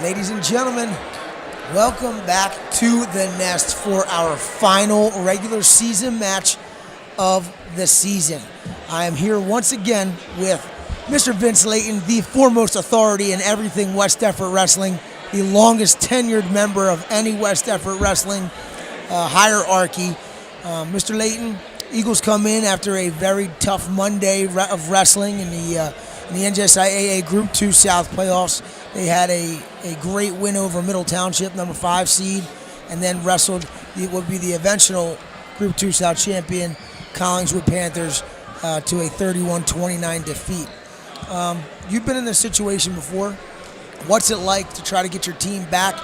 Ladies and gentlemen, welcome back to the Nest for our final regular season match of the season. I am here once again with Mr. Vince Layton, the foremost authority in everything West Effort Wrestling, the longest tenured member of any West Effort Wrestling hierarchy. Mr. Layton, Eagles come in after a very tough Monday of wrestling in the NJSIAA Group 2 South playoffs. They had a great win over Middle Township, number 5 seed, and then wrestled what would be the eventual Group 2 South champion, Collingswood Panthers, to a 31-29 defeat. You've been in this situation before. What's it like to try to get your team back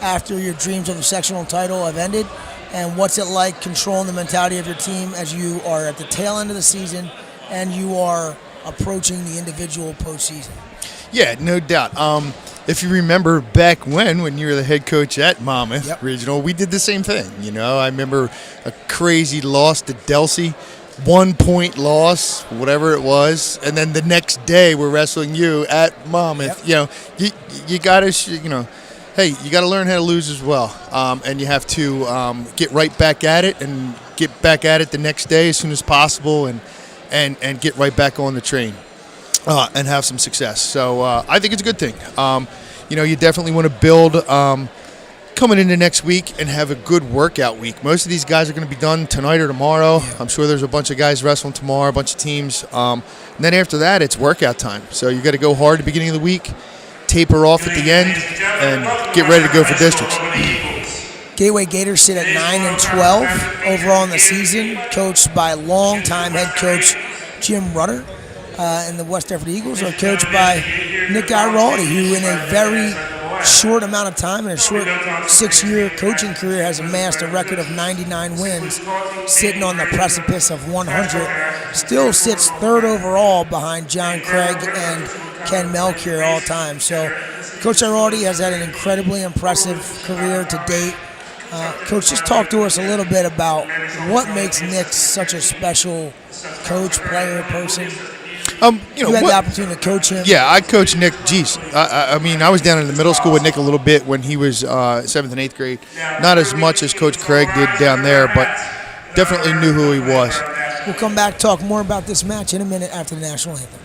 after your dreams of a sectional title have ended? And what's it like controlling the mentality of your team as you are at the tail end of the season and you are approaching the individual postseason? Yeah, no doubt. If you remember back when you were the head coach at Monmouth Regional, we did the same thing. You know, I remember a crazy loss to Delsey, 1 point loss, whatever it was, and then the next day we're wrestling you at Monmouth. You know, you got to, hey, you got to learn how to lose as well, and you have to get right back at it and get back at it the next day as soon as possible, and get right back on the train. And have some success. So I think it's a good thing. You definitely want to build coming into next week and have a good workout week. Most of these guys are going to be done tonight or tomorrow. I'm sure there's a bunch of guys wrestling tomorrow, a bunch of teams. And then after that, it's workout time. So you got to go hard at the beginning of the week, taper off at the end, and get ready to go for districts. Gateway Gators sit at 9-12 overall in the season, coached by longtime head coach Jim Rutter. And the West Effort Eagles are coached by Nick Giraldi, who in a very short amount of time, in a short 6-year coaching career, has amassed a record of 99 wins, sitting on the precipice of 100. Still sits third overall behind John Craig and Ken Melchior all time. So Coach Giraldi has had an incredibly impressive career to date. Coach, just talk to us a little bit about what makes Nick such a special coach, player, person. You had the opportunity to coach him. Yeah, I coached Nick. I was down in the middle school with Nick a little bit when he was 7th and 8th grade. Not as much as Coach Craig did down there, but definitely knew who he was. We'll come back, talk more about this match in a minute after the national anthem.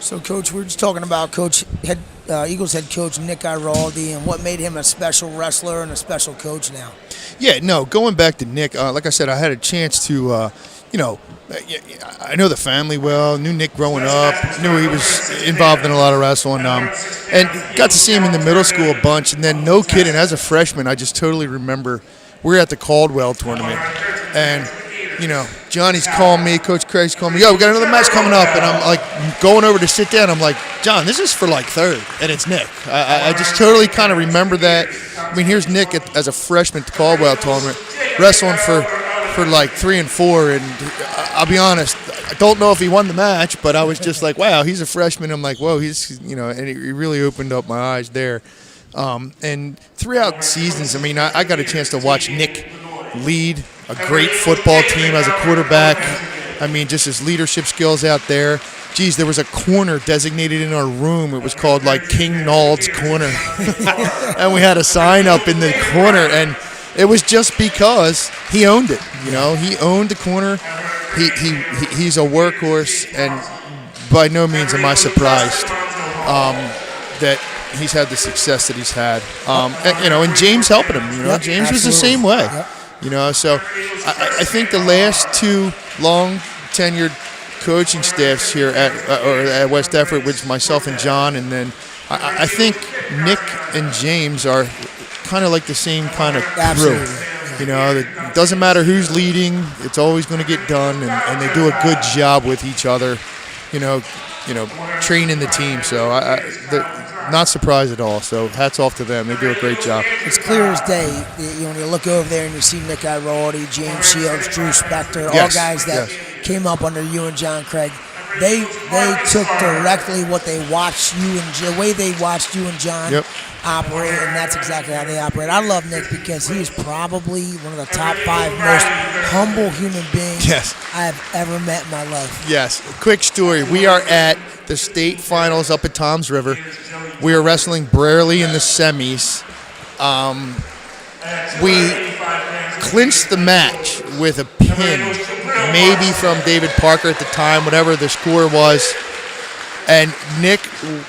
So, Coach, we're just talking about Eagles head coach Nick Giraldi and what made him a special wrestler and a special coach now. Yeah, no, going back to Nick, like I said, I had a chance to, I know the family well, knew Nick growing up, knew he was involved in a lot of wrestling, and got to see him in the middle school a bunch. And then, no kidding, as a freshman, I just totally remember we were at the Caldwell tournament, and Johnny's calling me, Coach Craig's calling me, yo, we got another match coming up, and I'm like going over to sit down. I'm like, John, this is for like third, and it's Nick. I just totally kind of remember that. I mean, here's Nick as a freshman at the Caldwell tournament, wrestling for like 3 and 4, and I'll be honest, I don't know if he won the match, but I was just like, wow, he's a freshman. I'm like, whoa, and he really opened up my eyes there. And throughout seasons, I mean, I got a chance to watch Nick lead a great football team as a quarterback. I mean, just his leadership skills out there. Geez, there was a corner designated in our room. It was called like King Nald's Corner. And we had a sign up in the corner, and it was just because he owned it. You know, he owned the corner. He's a workhorse, and by no means am I surprised that he's had the success that he's had. And James helping him. You know, Yep, James was absolutely. the same way. Yep. You know, so I think the last two long tenured coaching staffs here at West Effort, which myself and John, and then I think Nick and James are kind of like the same kind of crew. Absolutely. You know, it doesn't matter who's leading; it's always going to get done, and they do a good job with each other. You know, training the team. So they're not surprised at all. So hats off to them; they do a great job. It's clear as day. When you look over there and you see Nick Iraldi, James Shields, Drew Spector, all Yes, guys that yes. came up under you and John Craig. They took directly what they watched you and the way they watched you and John operate, and that's exactly how they operate. I love Nick because he is probably one of the top 5 most humble human beings I have ever met in my life. Yes. Quick story. We are at the state finals up at Toms River. We are wrestling Brarely in the semis. We clinched the match with a pin, maybe from David Parker at the time, whatever the score was. And Nick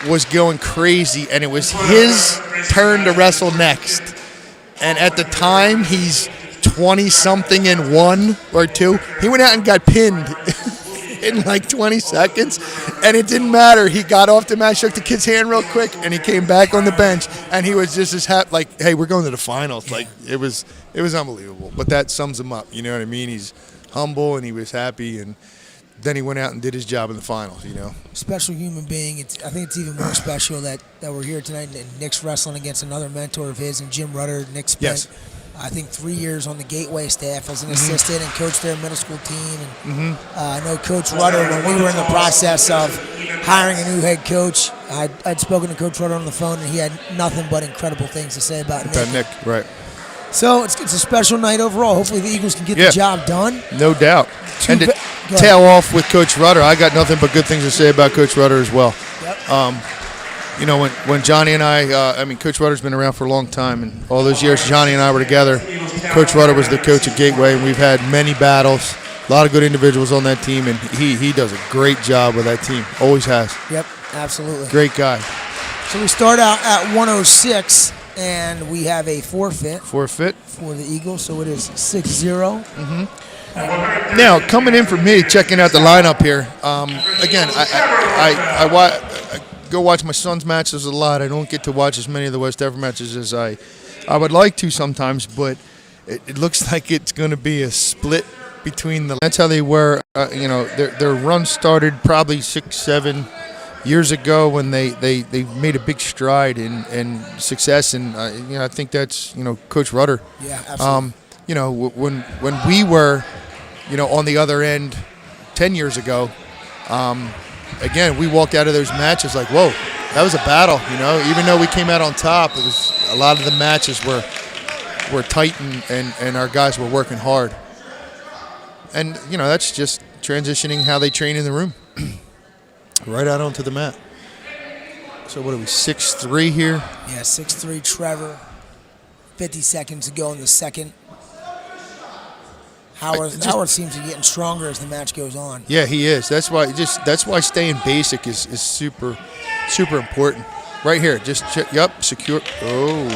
was going crazy, and it was his turn to wrestle next. And at the time, he's 20-something in 1 or 2. He went out and got pinned in like 20 seconds, and it didn't matter. He got off the mat, shook the kid's hand real quick, and he came back on the bench, and he was just as happy, like, hey, we're going to the finals. Like, it was unbelievable. But that sums him up, you know what I mean? He's humble, and he was happy, and then he went out and did his job in the finals, you know. Special human being. I think it's even more special that we're here tonight and Nick's wrestling against another mentor of his, and Jim Rudder. Nick spent, I think, 3 years on the Gateway staff as an assistant and coached their middle school team. And I know Coach Rudder, when we were in the process of hiring a new head coach, I'd spoken to Coach Rudder on the phone, and he had nothing but incredible things to say about Nick. Right. So it's a special night overall. Hopefully the Eagles can get the job done. No doubt. And to tail off with Coach Rudder, I got nothing but good things to say about Coach Rudder as well. Yep. You know, when Johnny and I mean, Coach Rudder's been around for a long time, and all those years Johnny and I were together, Coach Rudder was the coach at Gateway, and we've had many battles, a lot of good individuals on that team, and he does a great job with that team. Always has. Yep, absolutely. Great guy. So we start out at 106, and we have a forfeit for the Eagles, so it is 6-0. Now, coming in for me, checking out the lineup here, again, I go watch my son's matches a lot. I don't get to watch as many of the West Effort matches as I would like to sometimes, but it looks like it's going to be a split between the. That's how they were. You know, their run started probably 6-7 years ago when they made a big stride in success, and you know, I think that's, you know, Coach Rudder. Yeah, absolutely. You know, when we were, you know, on the other end 10 years ago, again, we walked out of those matches like, whoa, that was a battle, you know. Even though we came out on top, it was a lot of the matches were tight, and our guys were working hard. And, you know, that's just transitioning how they train in the room. Right out onto the mat. So what are we, 6-3 here? Yeah, 6-3 Trevor. 50 seconds to go in the second. Howard seems to be getting stronger as the match goes on. Yeah, he is. That's why staying basic is super important. Right here, just secure. Oh,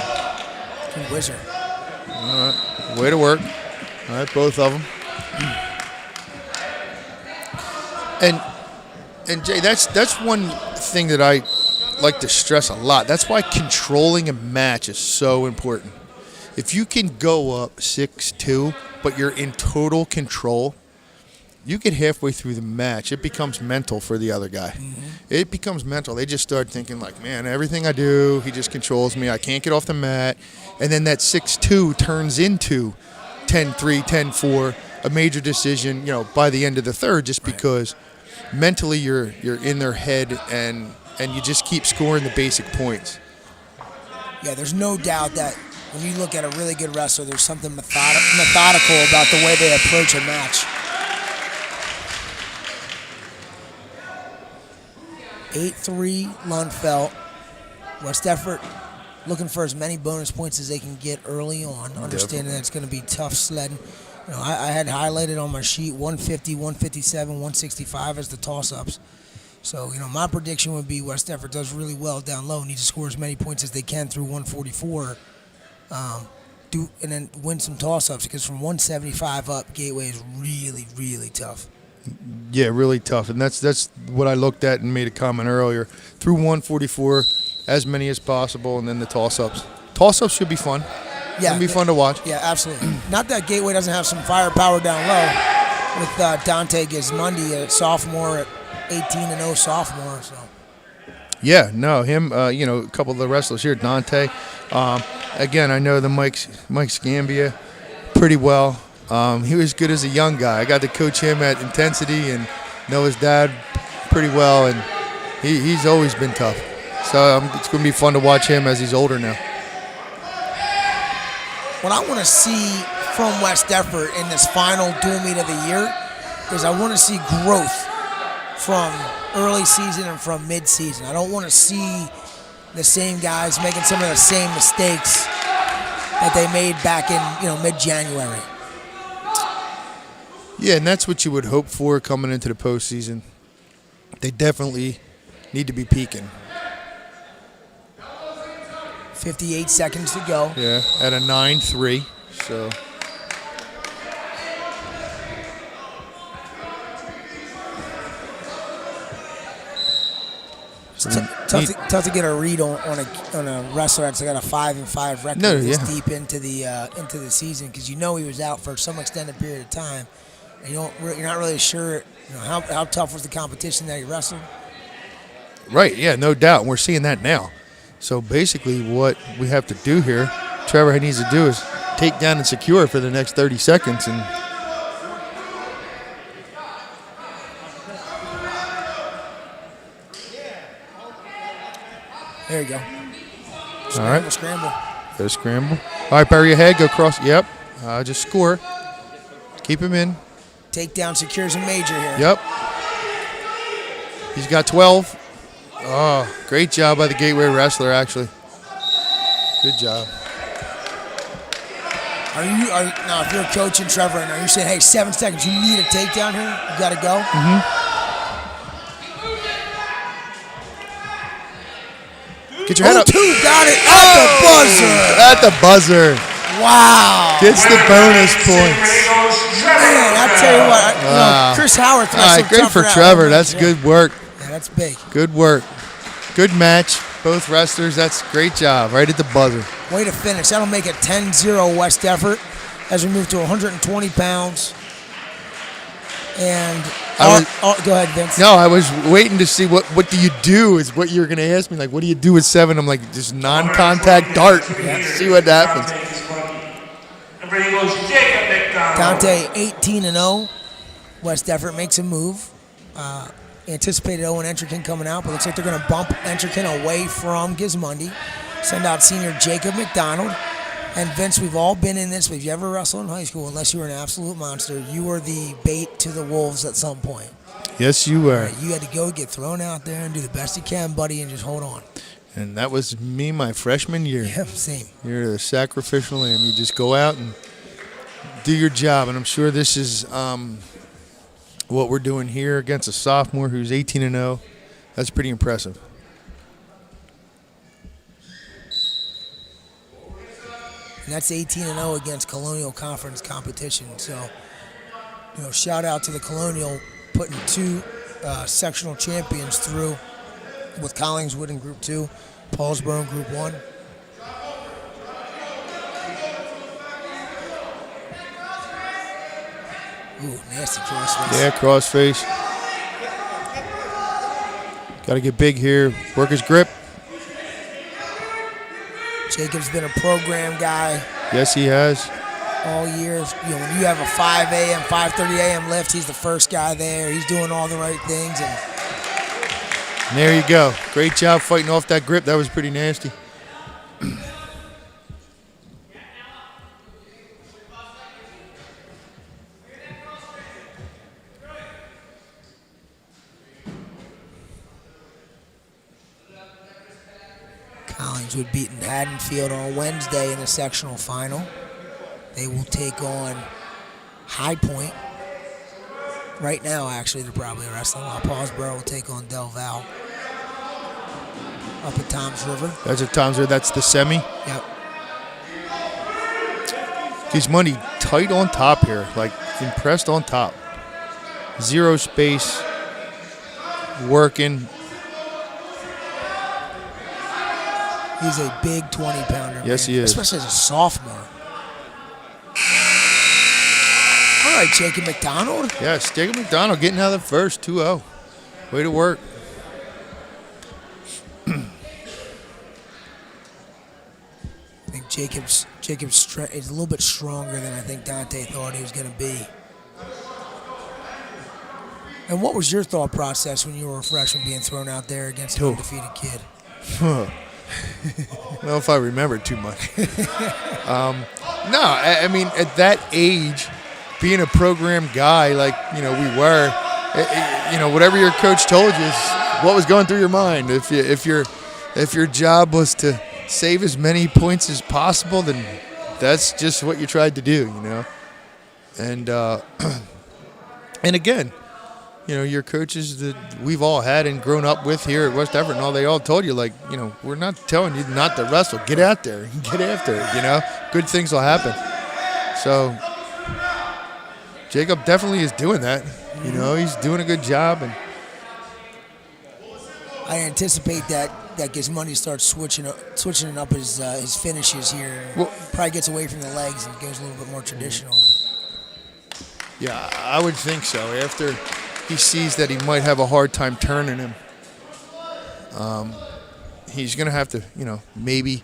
Good wizard. all right, way to work. All right, both of them. And Jay, that's one thing that I like to stress a lot. That's why controlling a match is so important. If you can go up 6-2, but you're in total control, you get halfway through the match, it becomes mental for the other guy. It becomes mental. They just start thinking like, man, everything I do, he just controls me. I can't get off the mat. And then that 6-2 turns into 10-3, 10-4, a major decision, you know, by the end of the third, just because mentally you're in their head, and you just keep scoring the basic points. Yeah, there's no doubt that when you look at a really good wrestler, there's something methodical about the way they approach a match. 8-3 Lundfelt. West Effort looking for as many bonus points as they can get early on, understanding that it's going to be tough sledding. You know, I had highlighted on my sheet 150, 157, 165 as the toss-ups. So, you know, my prediction would be West Effort does really well down low, needs to score as many points as they can through 144, and then win some toss-ups, because from 175 up, Gateway is really, really tough. Yeah, really tough, and that's what I looked at and made a comment earlier. Through 144, as many as possible, and then the toss-ups. Toss-ups should be fun. Yeah, it'll be fun to watch. Yeah, absolutely. Not that Gateway doesn't have some firepower down low with Dante Gismondi, a sophomore at 18-0 sophomore. So. Yeah, no, him. You know, a couple of the wrestlers here, Dante. Again, I know the Mike Scambia pretty well. He was good as a young guy. I got to coach him at Intensity and know his dad pretty well, and he's always been tough. So it's going to be fun to watch him as he's older now. What I want to see from West Effort in this final dual meet of the year is I want to see growth from early season and from mid-season. I don't want to see the same guys making some of the same mistakes that they made back in mid-January. Yeah, and that's what you would hope for coming into the postseason. They definitely need to be peaking. 58 seconds to go. Yeah, at a 9-3. So. It's tough to get a read on a wrestler that's got a 5-5 record this deep into the season, because you know he was out for some extended period of time. And you're not really sure how tough was the competition that he wrestled. Right, yeah, no doubt. And we're seeing that now. So basically what we have to do here, Trevor needs to do, is take down and secure for the next 30 seconds. And there you go. All right. Scramble. Go scramble. All right, bury your head. Go cross. Yep. Just score. Keep him in. Takedown secures a major here. Yep. He's got 12. Oh, great job by the Gateway wrestler, actually. Good job. Now, if you're coaching Trevor, and are you saying, hey, 7 seconds, you need a takedown here? You got to go? Mm-hmm. Get your head up. 2, got it at the buzzer. At the buzzer. Wow. Gets the bonus points. Man, I tell you what, Chris Howard. All right, great for Trevor. That's good work. Yeah, that's big. Good work. Good match. Both wrestlers. That's a great job. Right at the buzzer. Way to finish. That'll make it 10-0 West Effort as we move to 120 pounds. And go ahead, Vince. No, I was waiting to see what do you do is what you're going to ask me. Like, what do you do with 7? I'm like, just non-contact dart. Yeah. See what happens. Dante 18-0. West Effort makes a move. Anticipated Owen Entrican coming out, but looks like they're going to bump Entrican away from Gismondi. Send out senior Jacob McDonald. And Vince, we've all been in this. If you ever wrestled in high school, unless you were an absolute monster, you were the bait to the wolves at some point. Yes, you were. You had to go get thrown out there and do the best you can, buddy, and just hold on. And that was me my freshman year. Yeah, same. You're the sacrificial lamb. You just go out and do your job. And I'm sure this is what we're doing here against a sophomore who's 18-0. That's pretty impressive. And that's 18-0 against Colonial Conference competition. So, shout out to the Colonial putting 2 sectional champions through with Collingswood in Group 2, Paulsboro in Group 1. Ooh, nasty crossface. Yeah, crossface. Got to get big here. Work his grip. Jacob's been a program guy. Yes, he has. All year. When you have a 5 a.m., 5:30 a.m. lift, he's the first guy there. He's doing all the right things. And there you go. Great job fighting off that grip. That was pretty nasty. Hollingswood beating Haddonfield on Wednesday in the sectional final. They will take on High Point. Right now, actually, they're probably wrestling. While Paulsboro will take on Del Val up at Toms River. That's at Toms River. That's the semi. Yep. He's money tight on top here, like impressed on top. Zero space, working. He's a big 20-pounder. Yes, man, he is. especially as a sophomore. All right, Jacob McDonald. Yes, Jacob McDonald getting out of the first, 2-0. Way to work. I think Jacob's is a little bit stronger than I think Dante thought he was going to be. And what was your thought process when you were a freshman being thrown out there against an undefeated kid? I don't know if I remember too much. No, I mean, at that age, being a program guy like, we were, whatever your coach told you is what was going through your mind. If your job was to save as many points as possible, then that's just what you tried to do, And and again, your coaches that we've all had and grown up with here at West Everett and all, they all told you, we're not telling you not to wrestle. Get out there and get after it, Good things will happen. So Jacob definitely is doing that. He's doing a good job. And I anticipate that Gizmoney starts switching up his finishes here. Well, probably gets away from the legs and goes a little bit more traditional. Yeah, I would think so. After he sees that he might have a hard time turning him, he's going to have to, maybe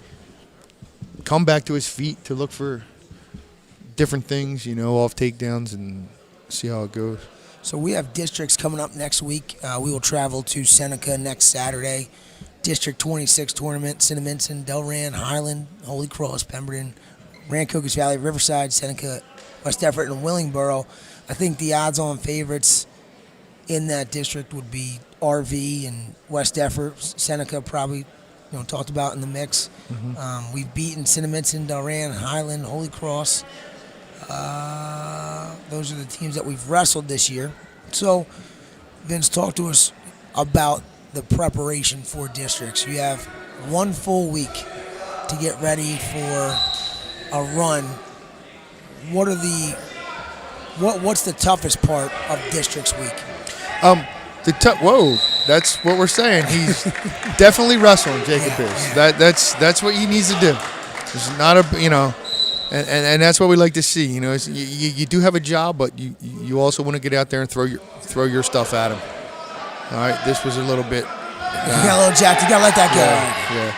come back to his feet to look for different things, off takedowns and see how it goes. So we have districts coming up next week. We will travel to Seneca next Saturday. District 26 tournament, Cinnaminson, Delran, Highland, Holy Cross, Pemberton, Rancocas Valley, Riverside, Seneca, West Everett, and Willingboro. I think the odds-on favorites in that district would be RV and West Everett. Seneca probably, talked about in the mix. Mm-hmm. We've beaten Cinnaminson, Delran, Highland, Holy Cross. Those are the teams that we've wrestled this year. So, Vince, talk to us about the preparation for districts. You have one full week to get ready for a run. What's the toughest part of districts week? That's what we're saying. He's definitely wrestling. Jacob is. That's what he needs to do. There's not a and that's what we like to see. You do have a job, but you also want to get out there and throw your stuff at him. All right, this was a little bit. You got a little jacked. You got to let that go. Yeah.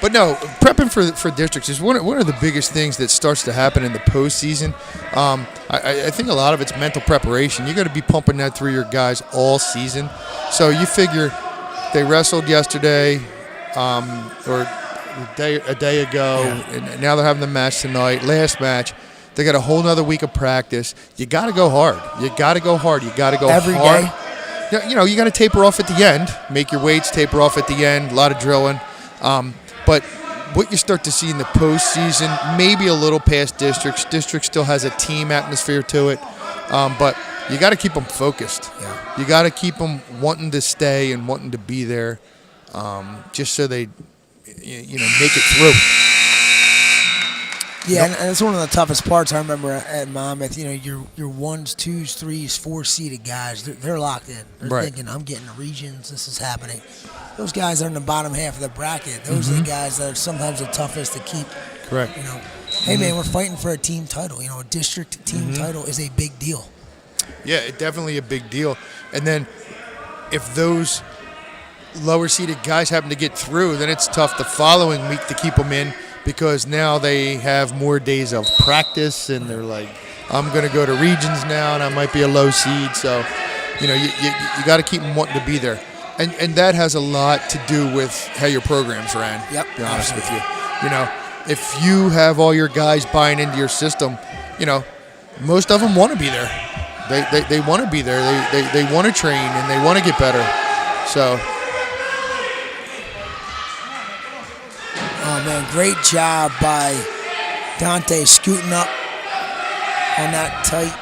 But no, prepping for districts is one of the biggest things that starts to happen in the postseason. I think a lot of it's mental preparation. You got to be pumping that through your guys all season. So you figure they wrestled yesterday, or a day ago, and now they're having the match tonight. Last match, they got a whole nother week of practice. You got to go hard. You got to go hard. You got to go every hard. Day. You got to taper off at the end. Make your weights, taper off at the end. A lot of drilling. But what you start to see in the postseason, maybe a little past districts. District still has a team atmosphere to it, but you got to keep them focused. Yeah. You got to keep them wanting to stay and wanting to be there, just so they, make it through. Yeah, and that's one of the toughest parts. I remember at Monmouth, your 1s, 2s, 3s, 4-seeded guys, they're locked in. They're thinking, I'm getting the regions, this is happening. Those guys are in the bottom half of the bracket. Those are the guys that are sometimes the toughest to keep. Correct. Hey, man, we're fighting for a team title. A district team title is a big deal. Yeah, it's definitely a big deal. And then if those lower-seeded guys happen to get through, then it's tough the following week to keep them in, because now they have more days of practice, and they're like, I'm going to go to regions now, and I might be a low seed. So, you got to keep them wanting to be there. And that has a lot to do with how your program's ran, Yep, to be honest with you. If you have all your guys buying into your system, most of them want to be there. They want to be there. They want to train, and they want to get better. So man. Great job by Dante scooting up on that tight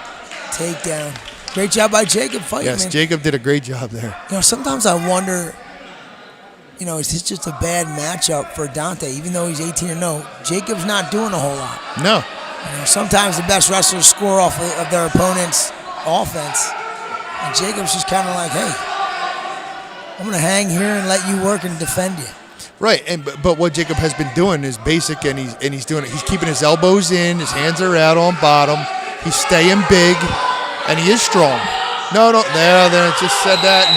takedown. Great job by Jacob fighting, Yes, man. Jacob did a great job there. Sometimes I wonder, is this just a bad matchup for Dante? Even though he's 18-0, Jacob's not doing a whole lot. No. Sometimes the best wrestlers score off of their opponent's offense. And Jacob's just kind of like, hey, I'm going to hang here and let you work and defend you. Right, but what Jacob has been doing is basic, and he's doing it. He's keeping his elbows in, his hands are out on bottom. He's staying big, and he is strong. No, there, I just said that.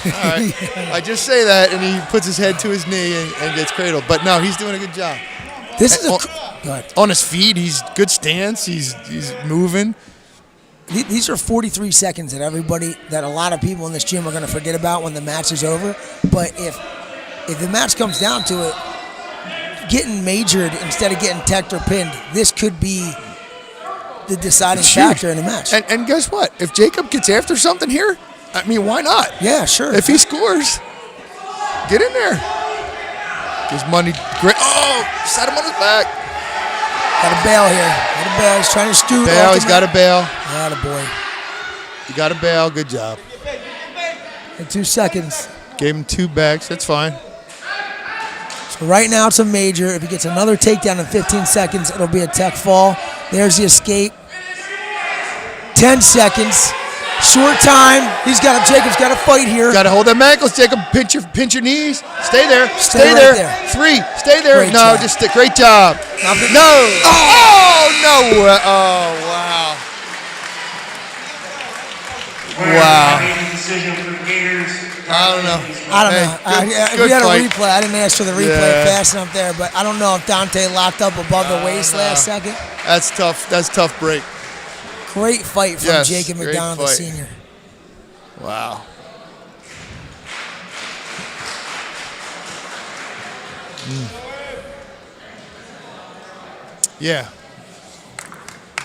And, all right, I just say that, and he puts his head to his knee and gets cradled. But no, he's doing a good job. This is on his feet. He's good stance. He's moving. These are 43 seconds that a lot of people in this gym are going to forget about when the match is over. But if the match comes down to it, getting majored instead of getting teched or pinned, this could be the deciding factor in the match. And guess what? If Jacob gets after something here, I mean, why not? Yeah, sure. If he scores, get in there. His money, great. Oh, set him on his back. Got to bail here. He's trying to scoot. He's got to bail. Attaboy. You got to bail. Good job. In 2 seconds. Gave him 2 backs. That's fine. So right now it's a major. If he gets another takedown in 15 seconds, it'll be a tech fall. There's the escape. 10 seconds. Short time. Jacob's got to fight here. Got to hold them ankles, Jacob. Pinch your knees. Stay there. Stay there. Right there. 3. Stay there. Great job. Just stick. Great job. Nothing. No. Oh, no. Oh, wow. Wow. I don't know. If we had a replay, I didn't ask for the replay fast enough there, but I don't know if Dante locked up above the waist last second. That's tough. That's tough break. Great fight from Jacob great McDonald, the fight. senior. Wow. Yeah.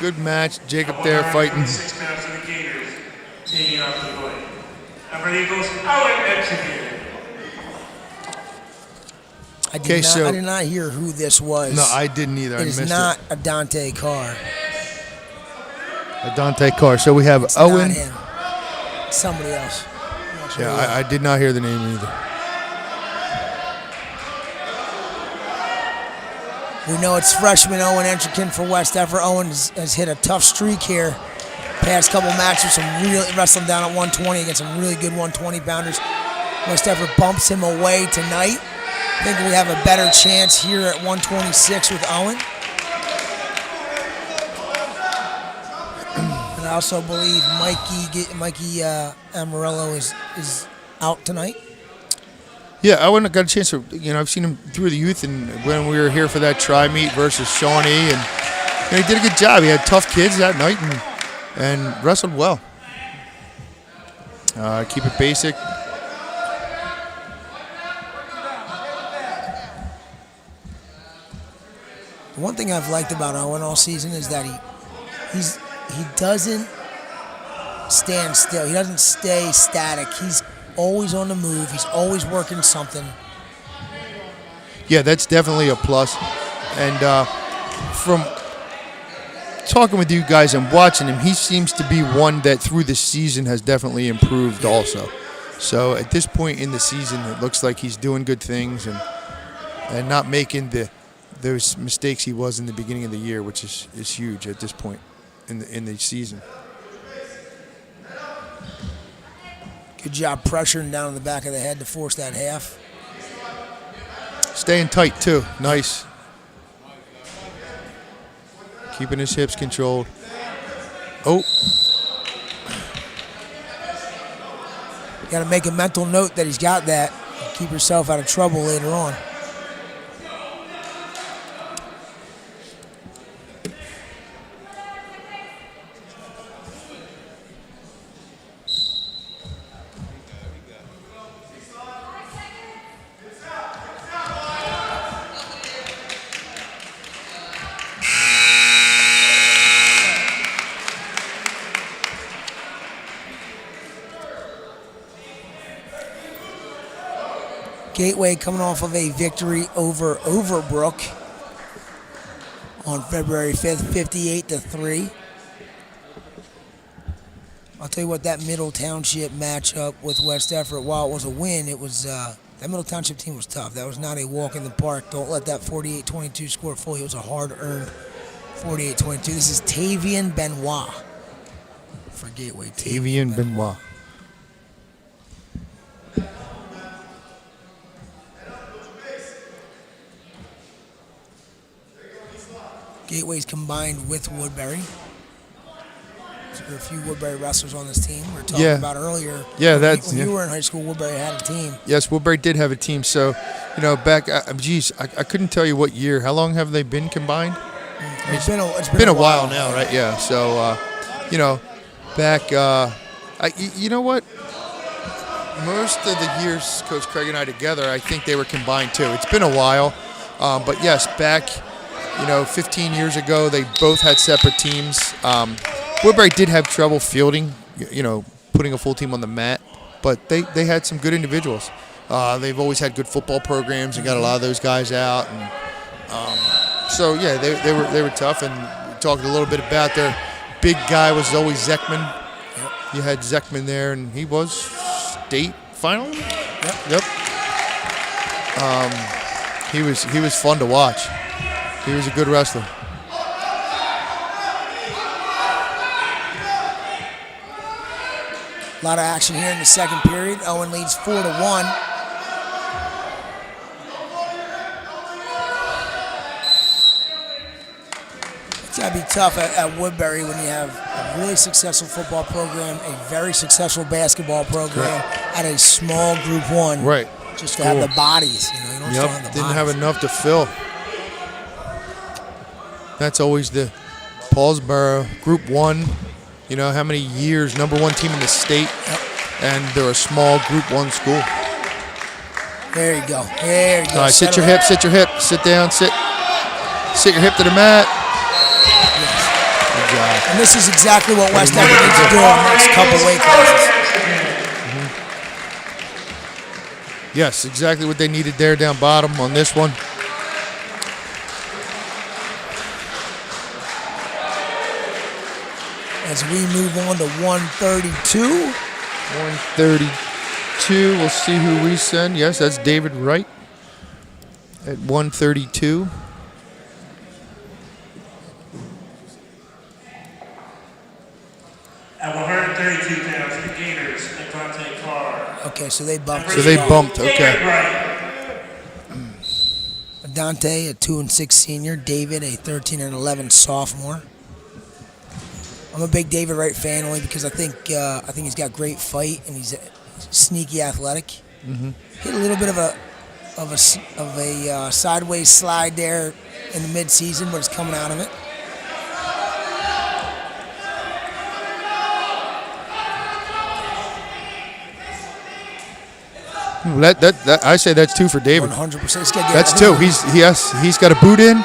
Good match. Jacob there fighting. 6 pounds of the Gators, taking off the fight. Number 8 goes out executed. I did not hear who this was. No, I didn't either. It is not a Dante Carr. A Dante Carr. So we have Owen. Not him. Somebody else. Yeah, I did not hear the name either. We know it's freshman Owen Entrikin for West Effort. Owen has hit a tough streak here. Past couple matches, wrestling down at 120 against some really good 120-pounders. West Effort bumps him away tonight. I think we have a better chance here at 126 with Owen. And I also believe Mikey Morrell is out tonight. Yeah, I wouldn't have got a chance to, I've seen him through the youth and when we were here for that tri-meet versus Shawnee, and he did a good job. He had tough kids that night and wrestled well. Keep it basic. The one thing I've liked about Owen all season is that he doesn't stand still. He doesn't stay static. He's always on the move. He's always working something. Yeah, that's definitely a plus. And from talking with you guys and watching him, he seems to be one that through the season has definitely improved also. So at this point in the season, it looks like he's doing good things and not making those mistakes he was in the beginning of the year, which is huge at this point in the season. Good job pressuring down in the back of the head to force that half. Staying tight, too. Nice. Keeping his hips controlled. Oh. You got to make a mental note that he's got that. Keep yourself out of trouble later on. Gateway coming off of a victory over Overbrook on February 5th, 58-3. I'll tell you what, that Middle Township matchup with West Effort, while it was a win, it was that Middle Township team was tough. That was not a walk in the park. Don't let that 48-22 score fool you. It was a hard-earned 48-22. This is Tavian Benoit for Gateway. Tavian Benoit. Gateway's combined with Woodbury. So there are a few Woodbury wrestlers on this team. We were talking about earlier. Yeah, when you were in high school, Woodbury had a team. Yes, Woodbury did have a team. So, back, I couldn't tell you what year. How long have they been combined? It's been a while now, right? Yeah. So, back, you know what? Most of the years Coach Craig and I together, I think they were combined too. It's been a while. But yes, back, 15 years ago, they both had separate teams. Woodbury did have trouble fielding, putting a full team on the mat, but they had some good individuals. They've always had good football programs and got a lot of those guys out. And so yeah, they were tough. And we talked a little bit about their big guy was always Zeckman. Yep. You had Zeckman there, and he was state final. Yep. He was fun to watch. He was a good wrestler. A lot of action here in the second period. Owen leads 4-1. It's got to be tough at Woodbury when you have a really successful football program, a very successful basketball program, at a small Group 1. Right. Just to have the bodies. You don't still have the didn't bodies. have enough to fill. That's always the Paulsboro Group 1. How many years, number 1 team in the state, and they're a small Group 1 school. There you go. There you go. All right, sit your hip, sit down, sit your hip to the mat. Yes. Good job. And this is exactly what West Effort needs to do in the next couple weight classes. Yes, exactly what they needed there down bottom on this one. As we move on to 132. 132, we'll see who we send. Yes, that's David Wright at 132. At 132 pounds, the Gators, Dante Carr. Okay, so they bumped. Okay. Dante, a 2-6 senior. David, a 13-11 sophomore. I'm a big David Wright fan only because I think he's got great fight and he's sneaky athletic. Mm-hmm. Hit a little bit of a sideways slide there in the midseason, but he's coming out of it. That I say that's 2 for David. 100%. That's 2. He's got a boot in.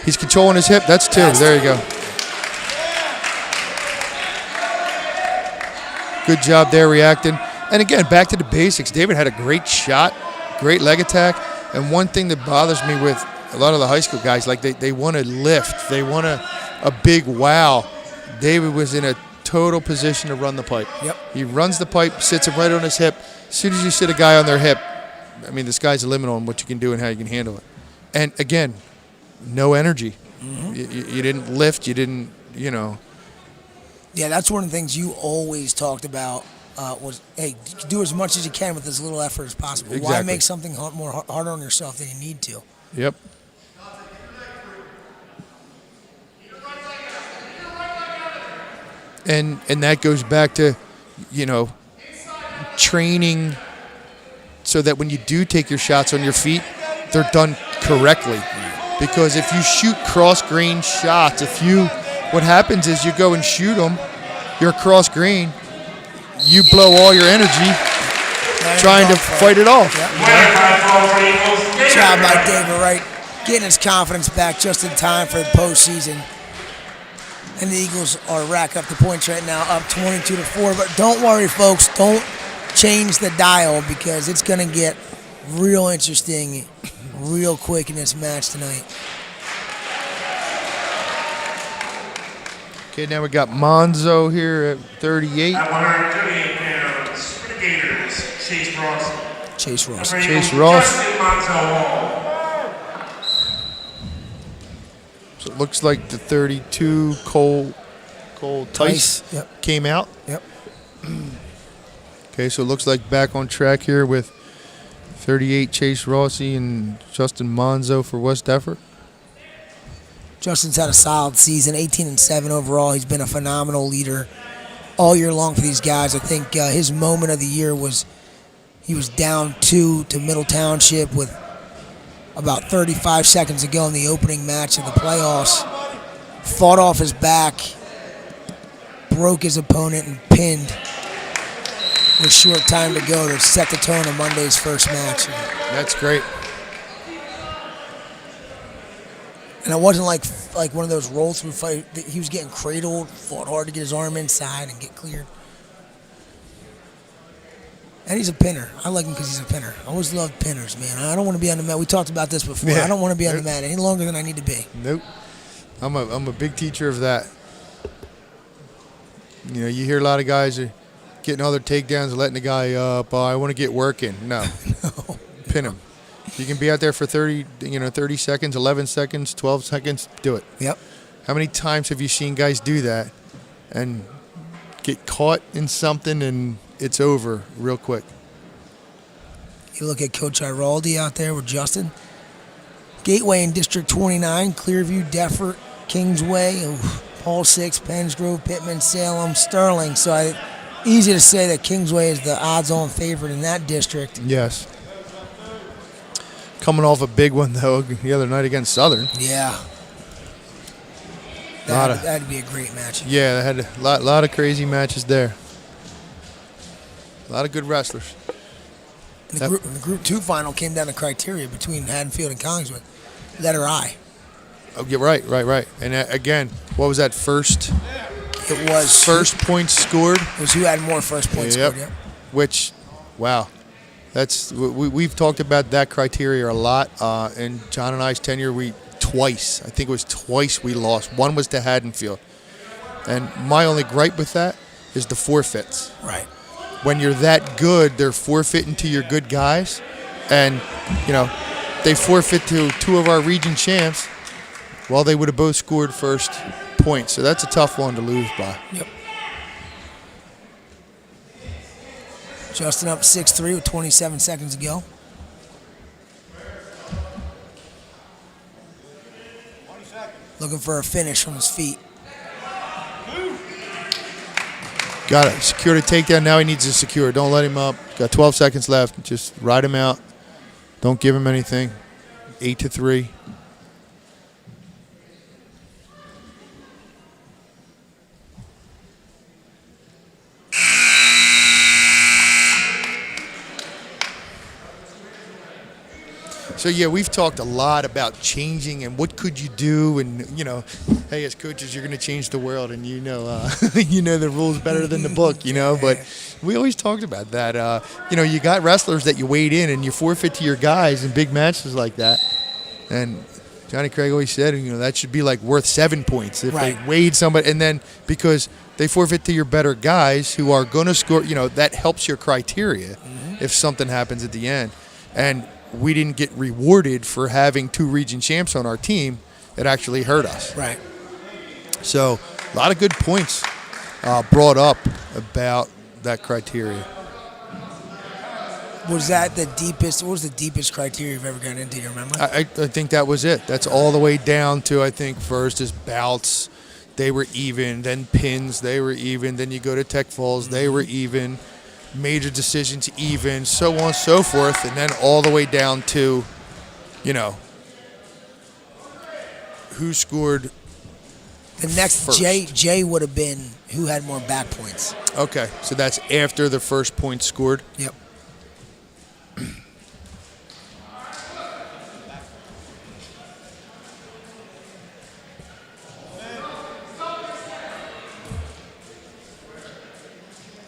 He's controlling his hip. That's 2. There you go. Good job there reacting. And again, back to the basics. David had a great shot, great leg attack. And one thing that bothers me with a lot of the high school guys, like they want to lift. They want a big wow. David was in a total position to run the pipe. Yep. He runs the pipe, sits it right on his hip. As soon as you sit a guy on their hip, the sky's the limit on what you can do and how you can handle it. And again, no energy. Mm-hmm. You didn't lift. You didn't, Yeah, that's one of the things you always talked about was, hey, do as much as you can with as little effort as possible. Exactly. Why make something more harder on yourself than you need to? Yep. And that goes back to, training so that when you do take your shots on your feet, they're done correctly. Because if you shoot cross-grain shots, what happens is you go and shoot them, you're cross-grain, you blow all your energy trying to fight it off. Yep. Good job by David Wright, getting his confidence back just in time for the postseason. And the Eagles are racking up the points right now, up 22-4. But don't worry, folks. Don't change the dial because it's going to get Real interesting, real quick in this match tonight. Okay, now we got Monzo here at 38. At 138 pounds, Renegades, Chase Ross. Chase Ross. Chase Ross. Justin Monzo. So it looks like the 32 Cole Tice Yep. came out. Yep. Okay, so it looks like back on track here with 38 Chase Rossi and Justin Monzo for West Effort. Justin's had a solid season, 18-7 overall. He's been a phenomenal leader all year long for these guys. I think his moment of the year was he was down 2 to Middle Township with about 35 seconds to go in the opening match of the playoffs. Fought off his back, broke his opponent, and pinned with short time to go to set the tone of Monday's first match. That's great. And it wasn't like one of those roll-through fights. He was getting cradled, fought hard to get his arm inside and get cleared. And he's a pinner. I like him because he's a pinner. I always loved pinners, man. I don't want to be on the mat. We talked about this before. Yeah. I don't want to be on the mat any longer than I need to be. Nope. I'm a big teacher of that. You know, you hear a lot of guys are getting all their takedowns, letting the guy up. Oh, I want to get working. No. No. Pin him. You can be out there for 30 seconds, 11 seconds, 12 seconds. Do it. Yep. How many times have you seen guys do that and get caught in something and it's over real quick? You look at Coach Iraldi out there with Justin. Gateway in District 29, Clearview, Deffert, Kingsway, Paul 6, Pensgrove, Pittman, Salem, Sterling. So easy to say that Kingsway is the odds-on favorite in that district. Yes. Coming off a big one, though, the other night against Southern. Yeah. That'd be a great match. Yeah, they had a lot of crazy matches there. A lot of good wrestlers. The Group 2 final came down to criteria between Haddonfield and Collingswood. Letter I. Oh, yeah, right. And again, what was that first? It was First points scored. It was who had more first points scored, yep. Which, wow. We've talked about that criteria a lot. In John and I's tenure, I think it was twice we lost. One was to Haddonfield. And my only gripe with that is the forfeits. Right. When you're that good, they're forfeiting to your good guys. And, they forfeit to 2 of our region champs. Well, they would have both scored first points. So that's a tough one to lose by. Yep. Justin up 6-3 with 27 seconds to go. Looking for a finish on his feet. Got it. Secure the takedown. Now he needs to secure. Don't let him up. Got 12 seconds left. Just ride him out. Don't give him anything. 8-3. So, yeah, we've talked a lot about changing and what could you do. And, hey, as coaches, you're going to change the world. And, you know the rules better than the book, But we always talked about that. You got wrestlers that you weighed in and you forfeit to your guys in big matches like that. And Johnny Craig always said, that should be like worth 7 points if they weighed somebody. And then because they forfeit to your better guys who are going to score, that helps your criteria if something happens at the end. And we didn't get rewarded for having 2 region champs on our team. It actually hurt us. Right. So a lot of good points brought up about that criteria. Was that the deepest? What was the deepest criteria you've ever gotten into? You remember? I think that was it. That's all the way down to, I think, first is bouts. They were even. Then pins. They were even. Then you go to tech falls. They were even. Major decisions even, so on and so forth, and then all the way down to, who scored the next first. J would have been who had more back points. Okay, so that's after the first point scored. Yep.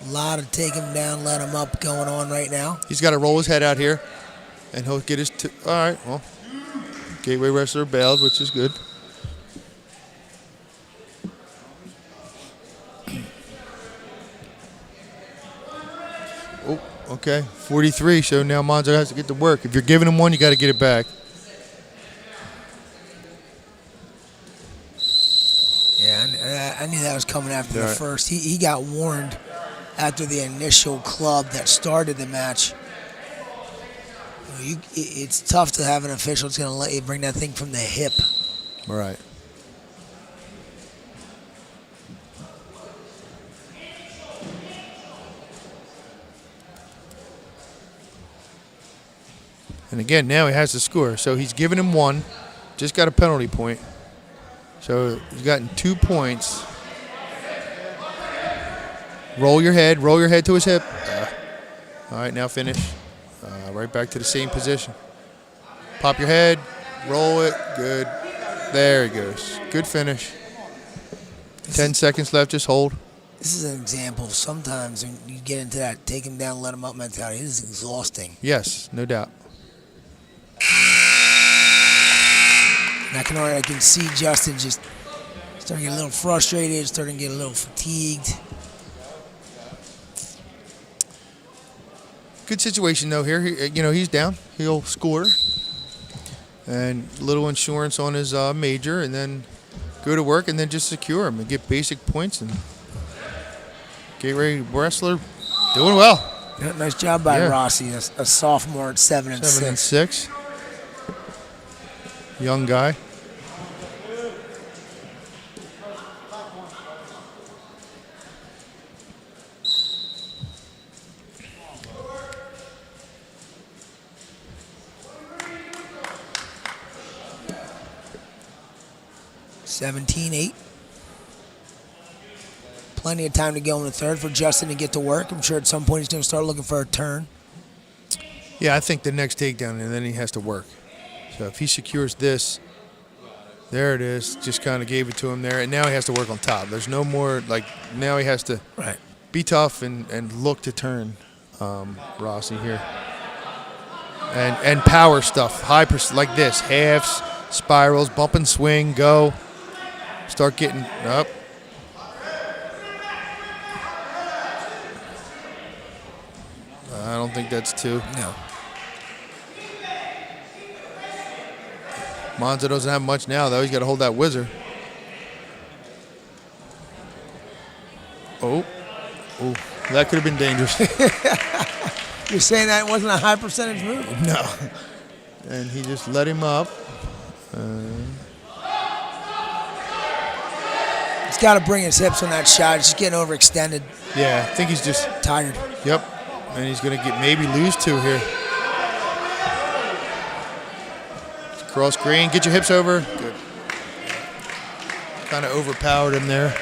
A lot of take him down, let him up going on right now. He's got to roll his head out here. And he'll get his all right, well, Gateway wrestler bailed, which is good. Oh, okay, 43, so now Monzo has to get to work. If you're giving him one, you got to get it back. Yeah, I knew that was coming after the first. He got warned after the initial club that started the match. It's tough to have an official that's going to let you bring that thing from the hip. All right. And again, now he has to score. So he's given him one, just got a penalty point. So he's gotten 2 points. Roll your head to his hip. All right, now finish. Right back to the same position. Pop your head, roll it, good. There he goes. Good finish. 10 seconds left, just hold. This is an example. Sometimes when you get into that take him down, let him up mentality, it is exhausting. Yes, no doubt. And I can see Justin just starting to get a little frustrated, starting to get a little fatigued. Good situation though here. He's down. He'll score, and little insurance on his major, and then go to work, and then just secure him and get basic points. And Gateway wrestler doing well. Yeah, nice job by Rossi, a sophomore at 7 and 6. Young guy. $17-8. Plenty of time to go in the third for Justin to get to work. I'm sure at some point he's going to start looking for a turn. Yeah, I think the next takedown, and then he has to work. So if he secures this, there it is. Just kind of gave it to him there, and now he has to work on top. There's no more, now he has to be tough and look to turn Rossi here. And power stuff, like this, halves, spirals, bump and swing, go. Start getting up. I don't think that's 2. No. Monzo doesn't have much now, though. He's got to hold that whizzer. Oh, that could have been dangerous. You're saying that wasn't a high percentage move? No. And he just let him up. He's got to bring his hips on that shot. He's just getting overextended. Yeah, I think he's just tired. Yep. And he's going to maybe lose 2 here. Cross green, get your hips over. Good. Kind of overpowered him there.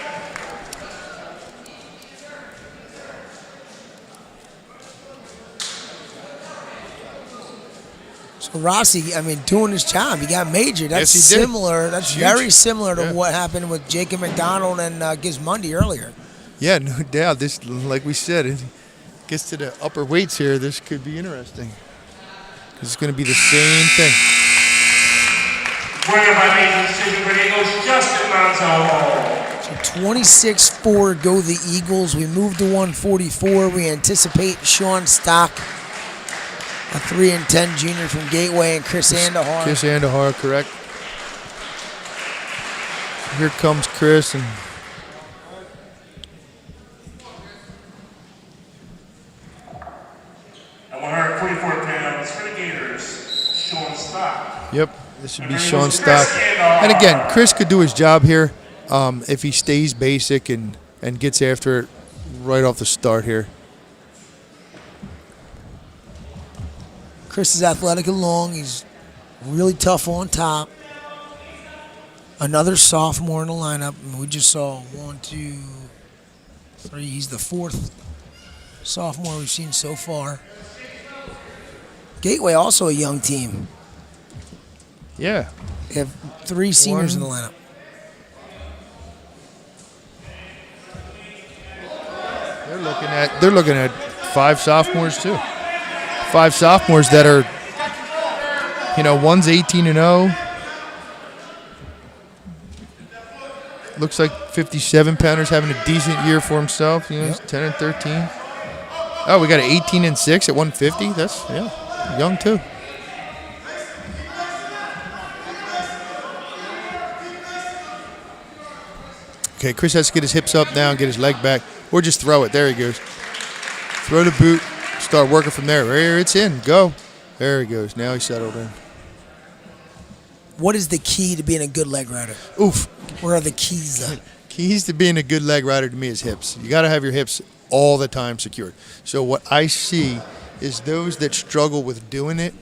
So Rossi, doing his job. He got majored. That's similar. That's very similar to what happened with Jacob McDonald and Gizmundi earlier. Yeah, no doubt. This, like we said, it gets to the upper weights here. This could be interesting. It's going to be the same thing. Winner by major decision for the Eagles, Justin Monzo. So 26-4 go the Eagles. We move to 144. We anticipate Sean Stock, a 3-10 junior from Gateway, and Chris Andahar. Chris Andahar, correct. Here comes Chris. And at 144 pounds for the Gators, Sean Stock. Yep. This should be Sean Stock. And again, Chris could do his job here if he stays basic and gets after it right off the start here. Chris is athletic and long. He's really tough on top. Another sophomore in the lineup. We just saw 1, 2, 3. He's the 4th sophomore we've seen so far. Gateway also a young team. Yeah. They have 3 seniors in the lineup. They're looking at 5 sophomores too. 5 sophomores that are One's 18-0. Looks like 57-pounder's having a decent year for himself. He's 10-13. Oh, we got an 18-6 at 150. That's young too. Okay, Chris has to get his hips up now and get his leg back, or just throw it. There he goes. Throw the boot. Start working from there. There, it's in. Go. There he goes. Now he's settled in. What is the key to being a good leg rider? Oof. Where are the keys? Keys to being a good leg rider to me is hips. You got to have your hips all the time secured. So what I see is those that struggle with doing it,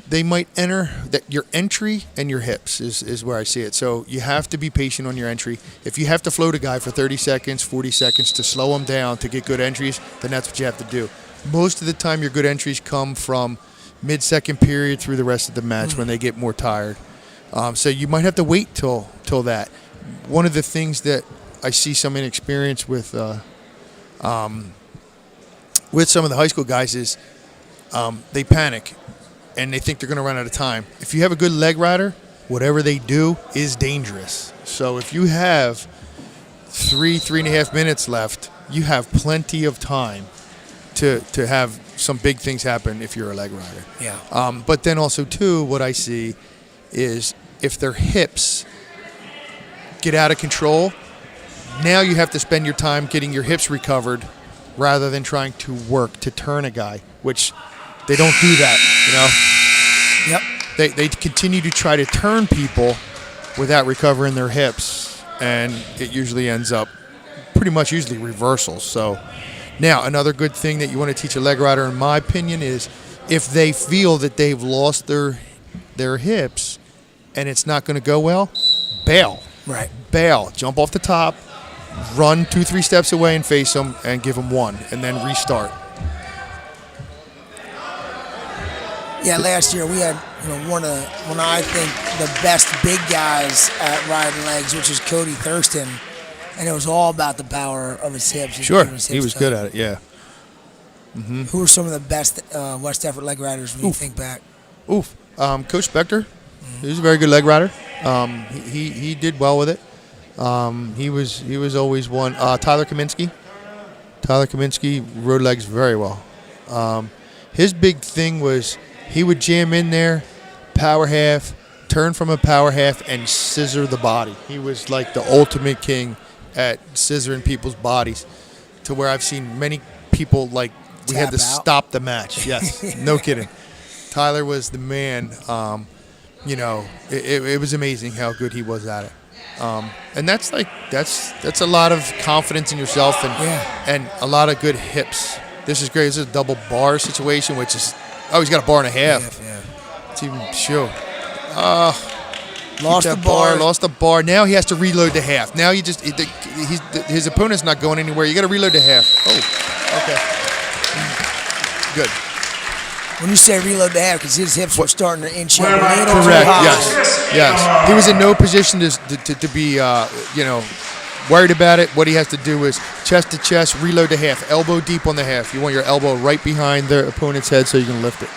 they might enter that your entry and your hips is where I see it. So you have to be patient on your entry. If you have to float a guy for 30 seconds, 40 seconds to slow him down to get good entries, then that's what you have to do. Most of the time your good entries come from mid-second period through the rest of the match when they get more tired. So you might have to wait till that. One of the things that I see some inexperience with some of the high school guys is they panic and they think they're going to run out of time. If you have a good leg rider, whatever they do is dangerous. So if you have 3.5 minutes left, you have plenty of time to have some big things happen if you're a leg rider. Yeah. But then also, too, what I see is if their hips get out of control, now you have to spend your time getting your hips recovered rather than trying to work to turn a guy, which they don't do that, Yep. They continue to try to turn people without recovering their hips, and it usually ends up pretty much usually reversals. So now another good thing that you want to teach a leg rider, in my opinion, is if they feel that they've lost their hips and it's not going to go well, bail. Right. Bail. Jump off the top, run 2-3 steps away and face them and give them one, and then restart. Yeah, last year we had one of I think the best big guys at riding legs, which is Cody Thurston, and it was all about the power of his hips. Sure, he was good at it. Yeah. Mm-hmm. Who are some of the best West Effort leg riders when you think back? Coach Spector. He was a very good leg rider. He did well with it. He was always one. Tyler Kaminsky rode legs very well. His big thing was he would jam in there, power half, turn from a power half, and scissor the body. He was like the ultimate king at scissoring people's bodies, to where I've seen many people we had to stop the match. Yes, no kidding. Tyler was the man. It was amazing how good he was at it. And that's a lot of confidence in yourself and a lot of good hips. This is great. This is a double bar situation, which is he's got a bar and a half. Yeah. It's even sure. Lost the bar. Now he has to reload the half. Now his opponent's not going anywhere. You got to reload the half. Oh, okay. Good. When you say reload the half, because his hips were starting to inch up a little too Correct. high. Yes. He was in no position to be worried about it. What he has to do is chest to chest, reload the half, elbow deep on the half. You want your elbow right behind the opponent's head so you can lift it.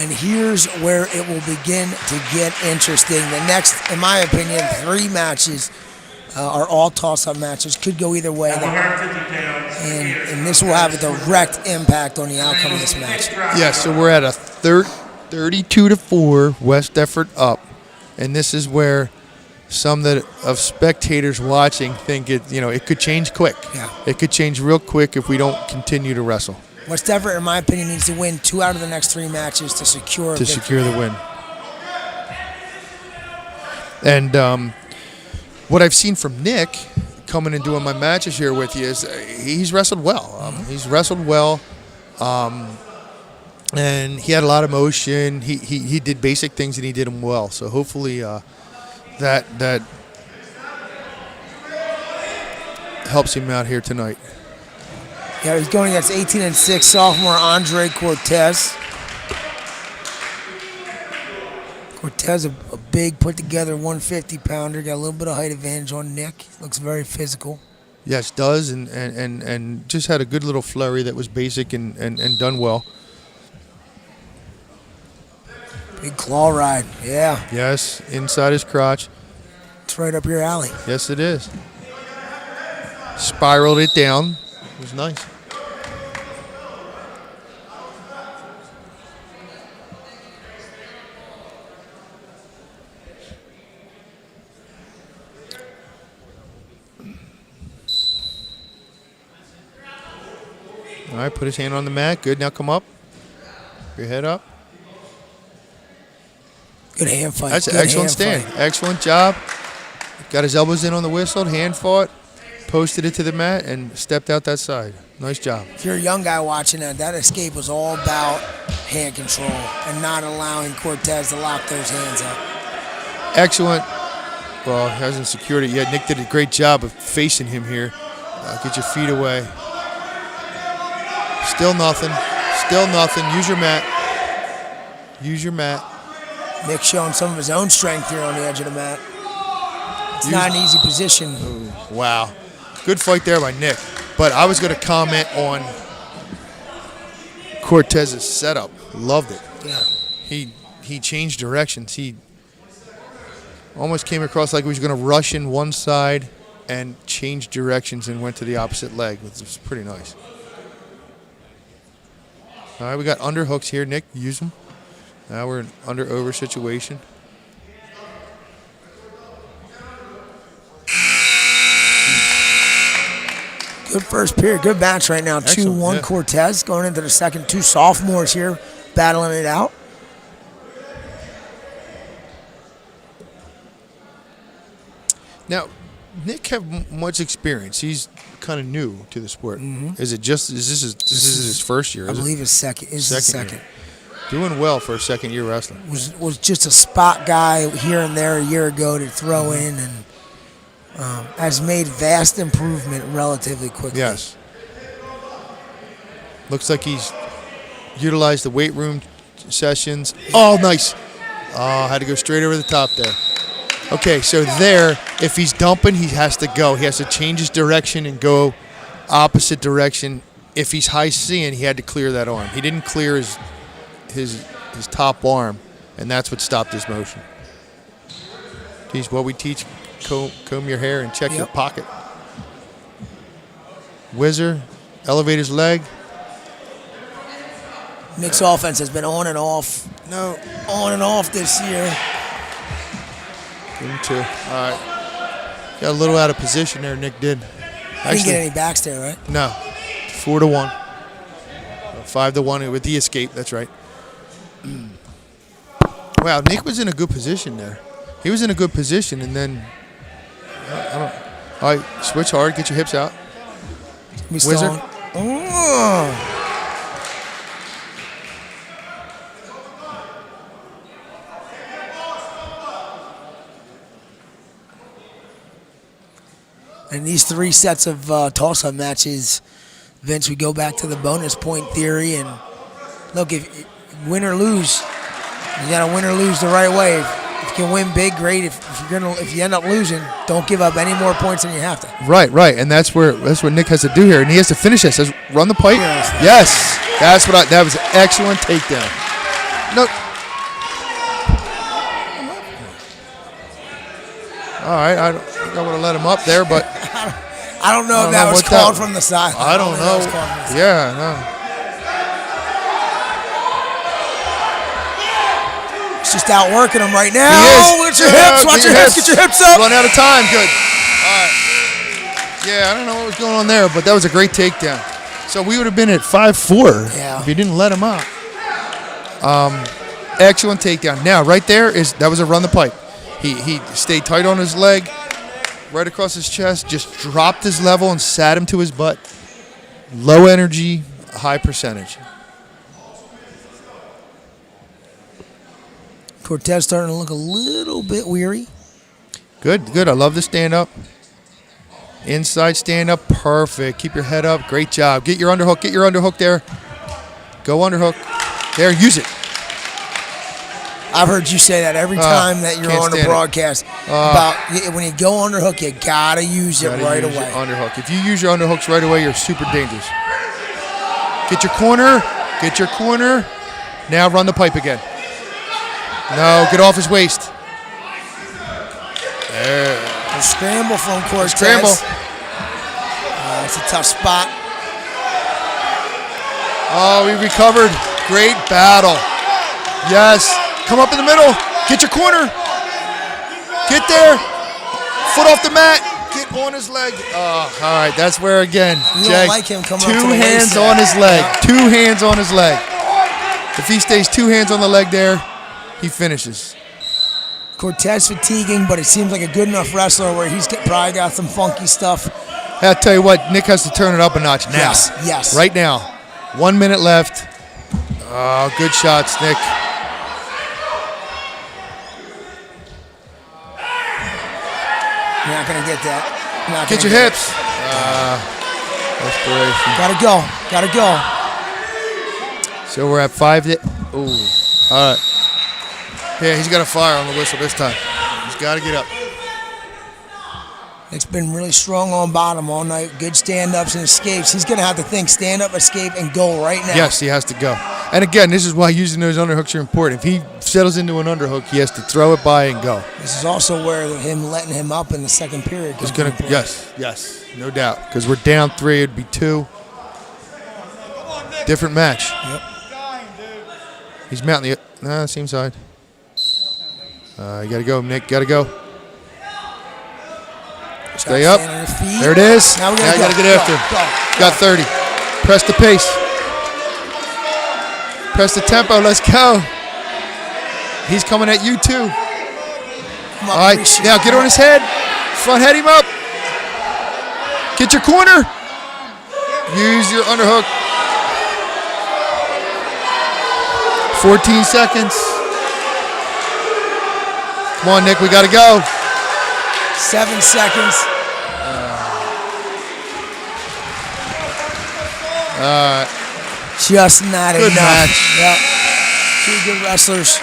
And here's where it will begin to get interesting. The next, in my opinion, 3 matches are all toss-up matches. Could go either way. And this will have a direct impact on the outcome of this match. Yeah, so we're at a 32-4 West Effort up. And this is where some of spectators watching think it could change quick. Yeah. It could change real quick if we don't continue to wrestle. West Effort, in my opinion, needs to win 2 out of the next 3 matches to secure the win. And what I've seen from Nick coming and doing my matches here with you is he's wrestled well. He's wrestled well, and he had a lot of motion. He did basic things and he did them well. So hopefully that helps him out here tonight. Yeah, he's going against 18-6 sophomore Andre Cortez. Cortez, a big, put-together 150-pounder. Got a little bit of height advantage on Nick. Looks very physical. Yes, does, and just had a good little flurry that was basic and done well. Big claw ride. Yeah. Yes, inside his crotch. It's right up your alley. Yes, it is. Spiraled it down. It was nice. All right, put his hand on the mat. Good. Now come up. Your head up. Good hand fight. That's an Good excellent hand stand. fight. Excellent job. Got his elbows in on the whistle, hand fought, posted it to the mat, and stepped out that side. Nice job. If you're a young guy watching that escape was all about hand control and not allowing Cortez to lock those hands up. Excellent. Well, hasn't secured it yet. Nick did a great job of facing him here. Get your feet away. Still nothing. Still nothing. Use your mat. Use your mat. Nick showing some of his own strength here on the edge of the mat. It's not an easy position. Ooh, wow. Good fight there by Nick. But I was going to comment on Cortez's setup. Loved it. Yeah. He changed directions. He almost came across like he was going to rush in one side and changed directions and went to the opposite leg, which was pretty nice. All right, we got underhooks here. Nick, use them. Now we're in under-over situation. Good first period. Good match right now. 2-1 yeah. Cortez going into the second. Two sophomores here battling it out. Now, Nick have much experience. He's kind of new to the sport. Mm-hmm. Is this his first year? I believe his second. Is his second. Year. Doing well for a second-year wrestler. Was just a spot guy here and there a year ago to throw in, and has made vast improvement relatively quickly. Yes. Looks like he's utilized the weight room sessions. Oh, nice. Oh, had to go straight over the top there. Okay, so there, if he's dumping, he has to go. He has to change his direction and go opposite direction. If he's high seeing, he had to clear that arm. He didn't clear his top arm, and that's what stopped his motion. Teach what we teach: comb your hair and check your pocket. Whizzer, elevate his leg. Nick's offense has been on and off. No, on and off this year. Give him two. All right. Got a little out of position there, Nick did. He didn't get any backs there, right? No. 4-1. 5-1 with the escape, that's right. Wow, Nick was in a good position there. He was in a good position, and then, all right, switch hard, get your hips out. Wizard. Oh. And these three sets of toss-up matches, Vince, we go back to the bonus point theory. And look, if win or lose, you got to win or lose the right way. If you can win big, great. If you end up losing, don't give up any more points than you have to. Right, and that's what Nick has to do here, and he has to finish this. Says run the pipe. Yes, that was an excellent takedown. No. All right, I would have let him up there, but I don't know if that was called from the side. I don't know. Yeah, no. He's just outworking him right now. Watch your hips. Watch your hips. Get your hips up. Run out of time. Good. All right. Yeah, I don't know what was going on there, but that was a great takedown. So we would have been at 5-4 if you didn't let him up. Excellent takedown. Now, right there that was a run the pipe. He stayed tight on his leg, right across his chest, just dropped his level and sat him to his butt. Low energy, high percentage. Cortez starting to look a little bit weary. Good. I love the stand up. Inside stand up, perfect. Keep your head up. Great job. Get your underhook there. Go underhook. There, use it. I've heard you say that every time that you're on the broadcast about when you go underhook, you gotta use it right away. Underhook. If you use your underhooks right away, you're super dangerous. Get your corner. Now run the pipe again. No, get off his waist. There. A scramble from Cortez. Scramble. It's a tough spot. Oh, he recovered. Great battle. Yes. Come up in the middle. Get your corner. Get there. Foot off the mat. Get on his leg. Oh, all right. That's where, again, You Jag, don't like him coming up two to the hands waist on there. his leg. 2 hands on his leg. If he stays 2 hands on the leg there, he finishes. Cortez fatiguing, but it seems like a good enough wrestler where he's probably got some funky stuff. I'll tell you what, Nick has to turn it up a notch now. Yes. Right now. 1 minute left. Oh, good shots, Nick. You're not going to get that. You're not Get gonna your get hips. Desperation. Gotta go. So we're at 5. Ooh. All right. Yeah, he's got a fire on the whistle this time. He's got to get up. It's been really strong on bottom all night. Good stand-ups and escapes. He's going to have to think stand-up, escape, and go right now. Yes, he has to go. And again, this is why using those underhooks are important. If he settles into an underhook, he has to throw it by and go. This is also where him letting him up in the second period. He's gonna. Yes, no doubt. Because we're down 3, it'd be 2. Different match. Yep. He's mounting the same side. You gotta go, Nick. Gotta go. Stay up. There it is. Now we you gotta get after him. Go. Got 30. Press the pace. Press the tempo. Let's go. He's coming at you too. All right. Now get on his head. Front head him up. Get your corner. Use your underhook. 14 seconds. Come on, Nick. We gotta go. 7 seconds. Just not Good enough. match. Yep. 2 good wrestlers.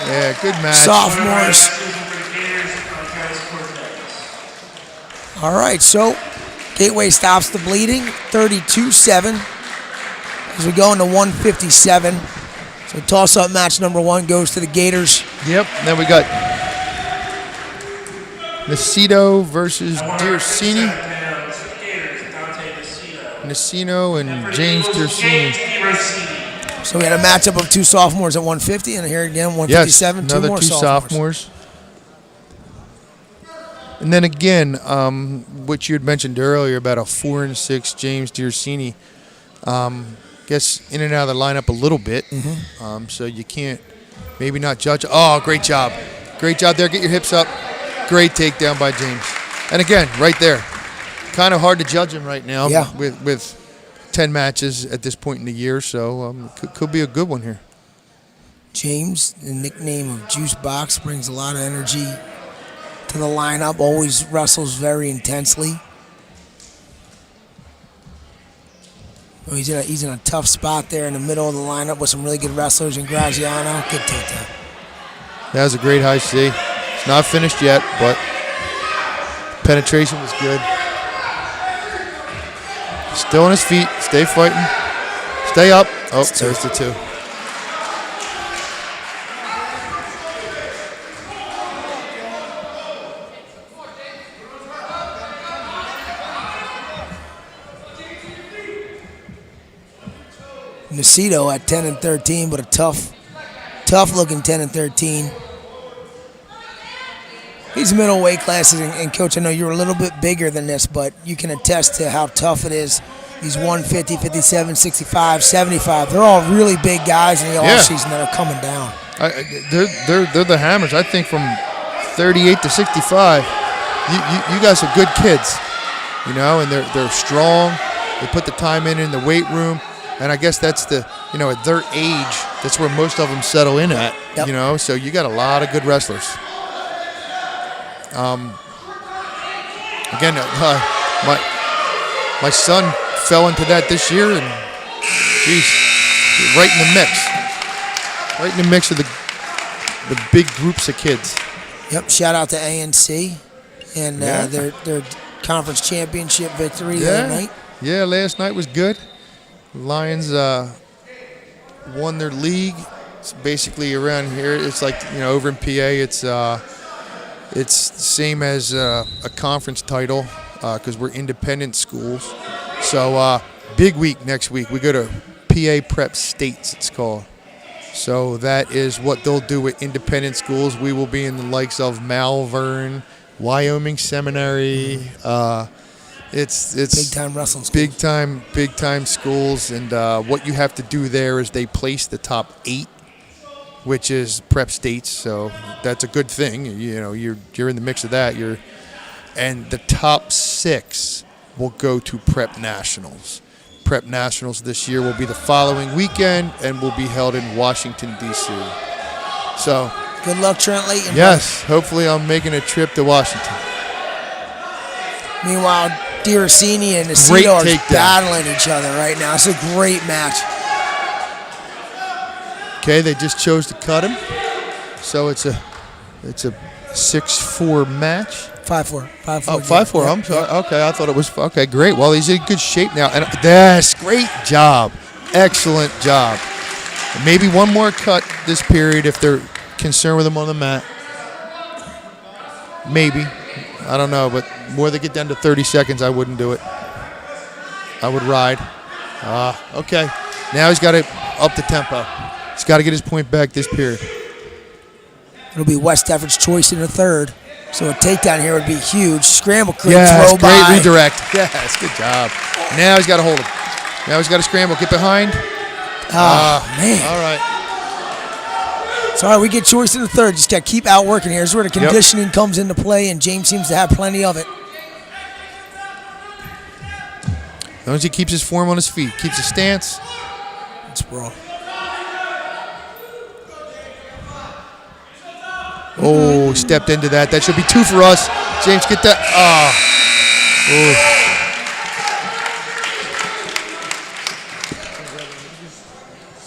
Yeah, good match. Sophomores. All right, so Gateway stops the bleeding, 32-7. As we go into 157. So toss-up match number 1 goes to the Gators. Yep. Then we got Nacito versus Dirsini. Nacino and James Dirsini. So we had a matchup of 2 sophomores at 150, and here again, 157, yes, another 2 more two sophomores. And then again, what you had mentioned earlier about a 4 and 6 James Dirsini, gets in and out of the lineup a little bit. So you can't maybe not judge. Oh, great job. Great job there. Get your hips up. Great takedown by James. And again, right there. Kind of hard to judge him right now with 10 matches at this point in the year. So could be a good one here. James, the nickname of Juice Box, brings a lot of energy to the lineup. Always wrestles very intensely. Oh, he's in a tough spot there in the middle of the lineup with some really good wrestlers in Graziano. Good takedown. That was a great high C. It's not finished yet, but penetration was good. Still on his feet. Stay fighting. Stay up. Oh, there's the 2. Nacito at 10 and 13, but a tough looking 10 and 13. These middleweight classes, and Coach, I know you're a little bit bigger than this, but you can attest to how tough it is. These 150, 57, 65, 75, they're all really big guys in the offseason that are coming down. They're the hammers. I think from 38 to 65, you guys are good kids, you know, and they're strong. They put the time in the weight room, and I guess that's at their age, that's where most of them settle in at, you know. So you got a lot of good wrestlers. Again, my son fell into that this year, and geez, right in the mix of the big groups of kids. Yep. Shout out to ANC and their conference championship victory the other night. Yeah, last night was good. Lions won their league It's basically around here. It's like, over in PA, it's same as a conference title because we're independent schools. So big week next week. We go to PA Prep States, it's called. So that is what they'll do with independent schools. We will be in the likes of Malvern, Wyoming Seminary. It's big time wrestling schools. Big time schools. And what you have to do there is they place the top 8, which is Prep States. So that's a good thing. You're in the mix of that. And the top 6 will go to Prep Nationals. Prep Nationals this year will be the following weekend and will be held in Washington, D.C. So good luck, Trent Layton. Yes, hopefully I'm making a trip to Washington. Meanwhile, DiRossini and Aceto are battling each other right now. It's a great match. Okay, they just chose to cut him. So it's a 6-4 match. 5-4. 5-4. Oh, 5-4. I'm sorry. Okay, I thought it was. Okay, great. Well, he's in good shape now. And that's great job. Excellent job. Maybe one more cut this period if they're concerned with him on the mat. Maybe. I don't know. But more they get down to 30 seconds, I wouldn't do it. I would ride. Okay. Now he's got to up the tempo. He's got to get his point back this period. It'll be West Effort's choice in the third. So a takedown here would be huge. Scramble, throw great by. Great redirect. Yes, good job. Now he's got to hold him. Now he's got to scramble. Get behind. Man. All right. It's all right. We get choice in the third. Just got to keep outworking here. This is where the conditioning comes into play, and James seems to have plenty of it. As long as he keeps his form on his feet, keeps his stance. It's brawl. Oh, stepped into that. That should be 2 for us. James, get that.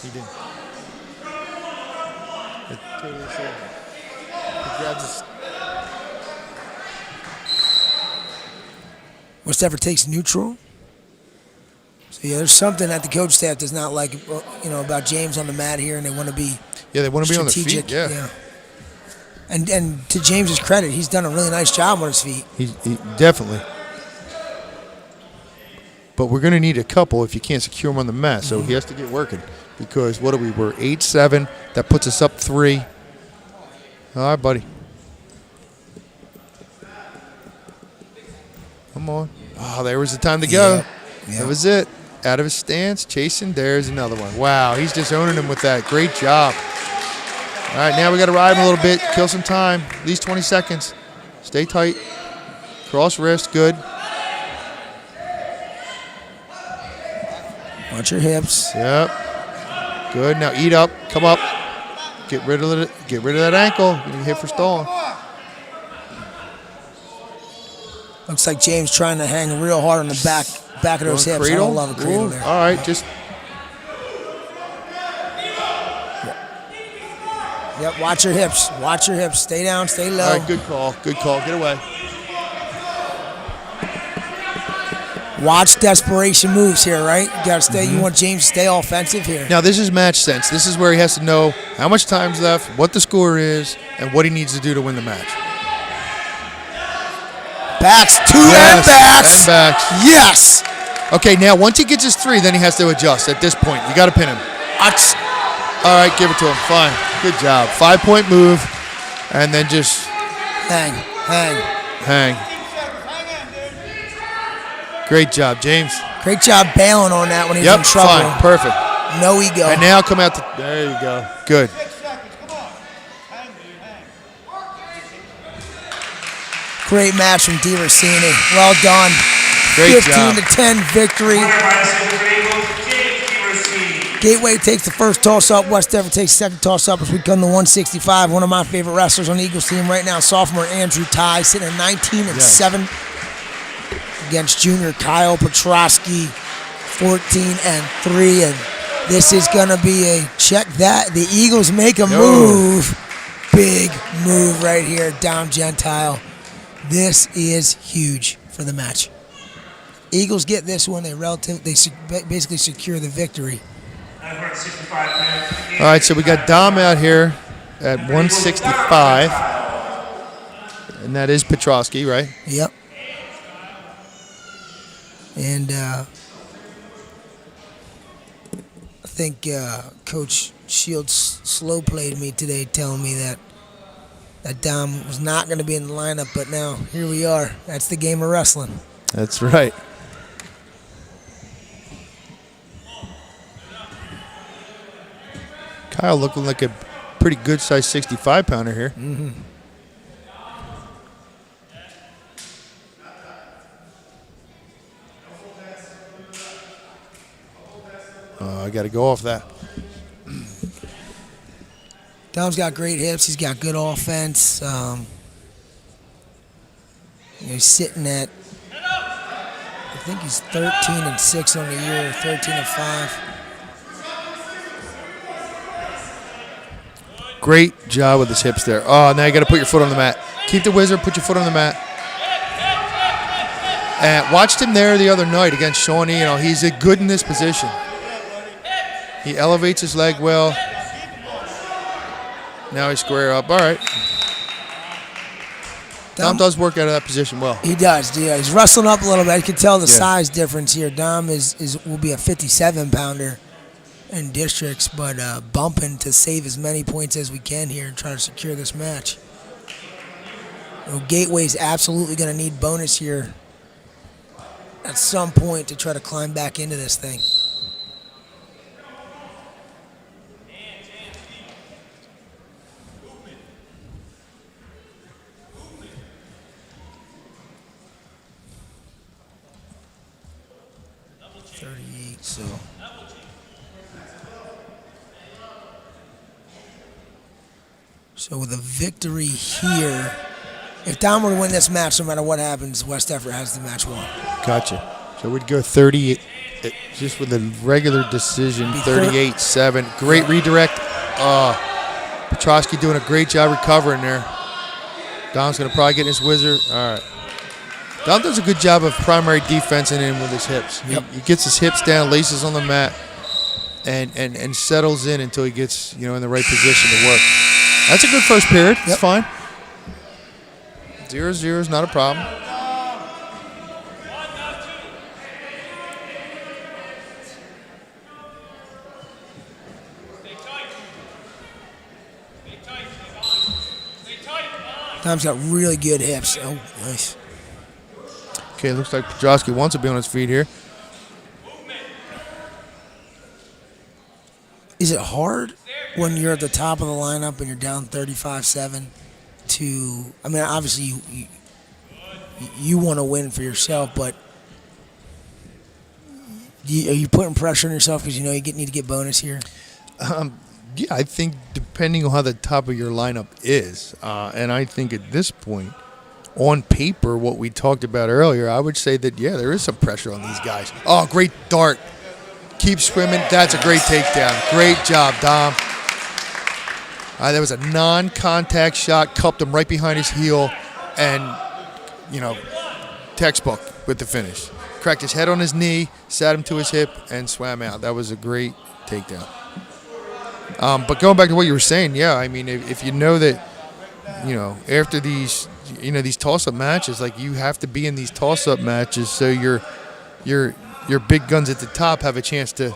He did. West Effort takes neutral. So, there's something that the coach staff does not like, about James on the mat here, and they want to be they want to be on the feet, yeah. And to James's credit, he's done a really nice job on his feet. He definitely. But we're going to need a couple if you can't secure him on the mat. So he has to get working because we're 8-7. That puts us up 3. All right, buddy. Come on. Oh, there was the time to go. Yeah. That was it. Out of his stance, chasing. There's another one. Wow, he's just owning him with that. Great job. All right, now we got to ride him a little bit, kill some time, at least 20 seconds. Stay tight. Cross wrist, good. Watch your hips. Yep. Good. Now eat up. Come up. Get rid of it. Get rid of that ankle. You can hit for stalling. Looks like James trying to hang real hard on the back of those hips. Cradle. I don't love a cradle there. All right, just. Yep, watch your hips. Watch your hips. Stay down, stay low. All right, good call. Good call. Get away. Watch desperation moves here, right? You gotta stay. You want James to stay offensive here. Now this is match sense. This is where he has to know how much time's left, what the score is, and what he needs to do to win the match. Backs, and backs. And backs. Yes. Okay, now once he gets his 3, then he has to adjust. At this point, you got to pin him. All right, give it to him. Fine. Good job. 5-point move, and then just hang. Great job, James. Great job bailing on that when he's in trouble. Fine. Perfect. No ego. And now come out. There you go. Good. Great match from DiRossini. Well done. Great job. 15-10 victory. Gateway takes the first toss-up. West Effort takes the second toss-up as we come to 165. One of my favorite wrestlers on the Eagles team right now, sophomore Andrew Ty, sitting at 19-7 against junior Kyle Petrosky, 14-3. And this is going to be a check that. The Eagles make a move. Big move right here, down Gentile. This is huge for the match. Eagles get this one. They basically secure the victory. 165 pounds. All right, so we got Dom out here at 165, and that is Petrosky, right? Yep. And I think Coach Shields slow played me today, telling me that Dom was not going to be in the lineup, but now here we are. That's the game of wrestling. That's right. Kyle looking like a pretty good-sized 65-pounder here. Mm-hmm. I got to go off that. Dom's got great hips. He's got good offense. He's sitting at, I think he's 13-6 on the year, 13-5. Great job with his hips there. Oh, now you got to put your foot on the mat. Keep the whizzer, put your foot on the mat. And watched him there the other night against Shawnee. You know, he's good in this position. He elevates his leg well. Now he's square up. All right. Dom does work out of that position well. He does. Yeah, he's wrestling up a little bit. You can tell the size difference here. Dom will be a 57-pounder in districts, but bumping to save as many points as we can here and try to secure this match. Gateway's absolutely going to need bonus here at some point to try to climb back into this thing. So with a victory here, if Dom were to win this match, no matter what happens, West Effort has the match won. Gotcha. So we'd go 38, just with a regular decision, 38-7. Great redirect. Petrosky doing a great job recovering there. Dom's going to probably get in his whizzer. All right. Dom does a good job of primary defense and in with his hips. He gets his hips down, laces on the mat, and settles in until he gets in the right position to work. That's a good first period. It's fine. 0-0 is not a problem. Dom's got really good hips. Oh, nice. Okay, looks like Petrosky wants to be on his feet here. Is it hard when you're at the top of the lineup and you're down 35-7 to, I mean, obviously you want to win for yourself, but are you putting pressure on yourself because you need to get bonus here? Yeah, I think depending on how the top of your lineup is, and I think at this point, on paper, what we talked about earlier, I would say that, there is some pressure on these guys. Oh, great dart. Keep swimming. That's a great takedown. Great job, Dom. That was a non-contact shot, cupped him right behind his heel, and, textbook with the finish. Cracked his head on his knee, sat him to his hip, and swam out. That was a great takedown. But going back to what you were saying, if you know that, after these, these toss-up matches, like you have to be in these toss-up matches so your big guns at the top have a chance to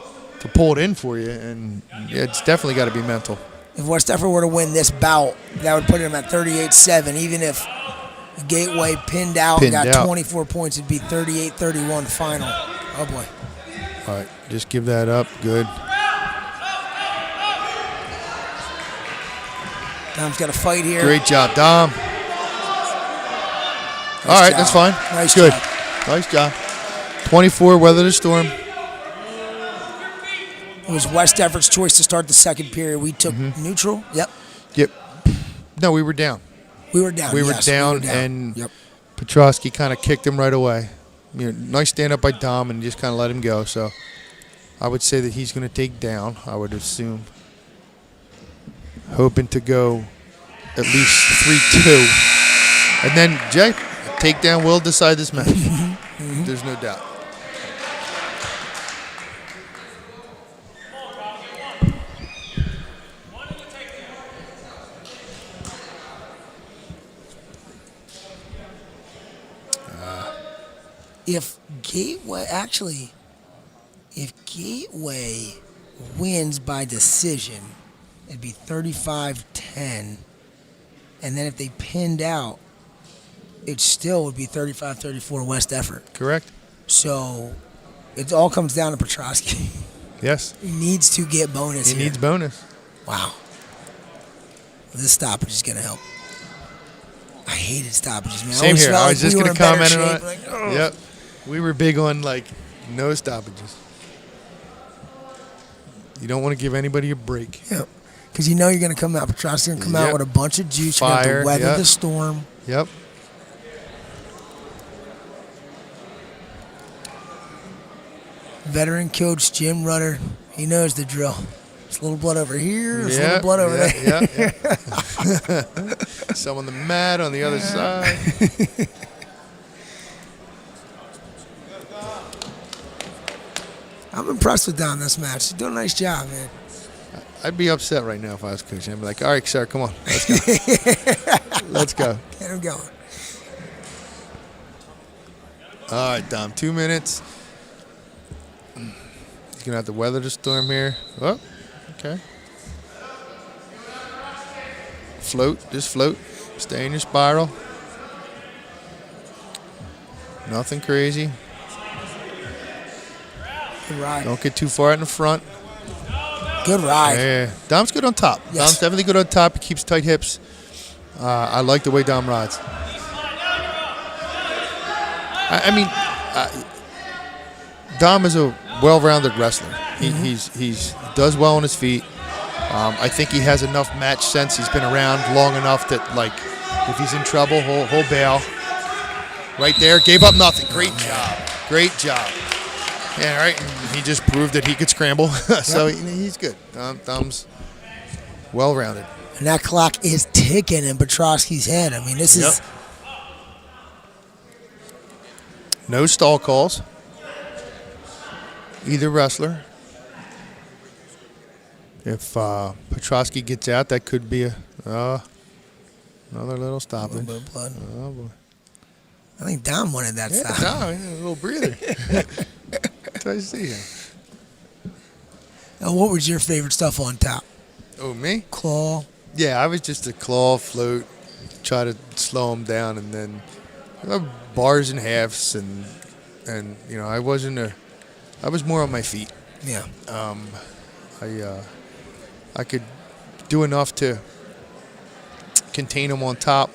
pull it in for you, and it's definitely got to be mental. If West Effort were to win this bout, that would put him at 38-7. Even if Gateway pinned out and got 24 points, it'd be 38-31 final. Oh, boy. All right, just give that up. Good. Dom's got a fight here. Great job, Dom. All right, that's fine. Nice Good. job. Nice job. 24, weather the storm. It was West Effort's choice to start the second period. We took neutral. Yep. No, we were down. We were down. We were down, and Petrosky kind of kicked him right away. Nice stand up by Dom and just kind of let him go. So I would say that he's going to take down, I would assume. Hoping to go at least 3-2. And then, Jay, takedown will decide this match. There's no doubt. if Gateway wins by decision, it'd be 35-10. And then if they pinned out, it still would be 35-34 West effort. Correct. So it all comes down to Petrosky. Yes. He needs to get bonus He here. needs bonus. Wow. This stoppage is going to help. I hated stoppages, man. Same here. I was just going to comment on it. Like, yep. We were big on, like, no stoppages. You don't want to give anybody a break. Yep. Because you know you're going to come out. Petrosky's going to come out with a bunch of juice. You're going to have to weather the storm. Yep. Veteran coach Jim Rudder, he knows the drill. There's a little blood over here, there's a little blood over there. Yeah. Some on the mat on the other side. I'm impressed with Dom this match. He's doing a nice job, man. I'd be upset right now if I was coaching. I'd be like, all right, sir, come on. Let's go. Let's go. Get him going. All right, Dom, 2 minutes. He's going to have to weather the storm here. Oh, okay. Float, just float. Stay in your spiral. Nothing crazy. Good ride. Don't get too far out in the front. Good ride. Yeah, Dom's good on top. Yes. Dom's definitely good on top. He keeps tight hips. I like the way Dom rides. Dom is a well-rounded wrestler. He does well on his feet. I think he has enough match sense. He's been around long enough that, like, if he's in trouble, he'll bail. Right there, gave up nothing. Great job. Great job. Yeah, right. And he just proved that he could scramble. So he's good. Dom's well-rounded. And that clock is ticking in Petrosky's head. I mean, this is... No stall calls. Either wrestler. If Petrosky gets out, that could be another little stoppage. A little bit of blood. Oh, boy. I think Dom wanted that stop. Dom, a little breather. That's what I see here. Now, what was your favorite stuff on top? Oh, me? Claw. Yeah, I was just a claw, float, try to slow him down, and then bars and halves, and you know, I was more on my feet. Yeah. I could do enough to contain him on top,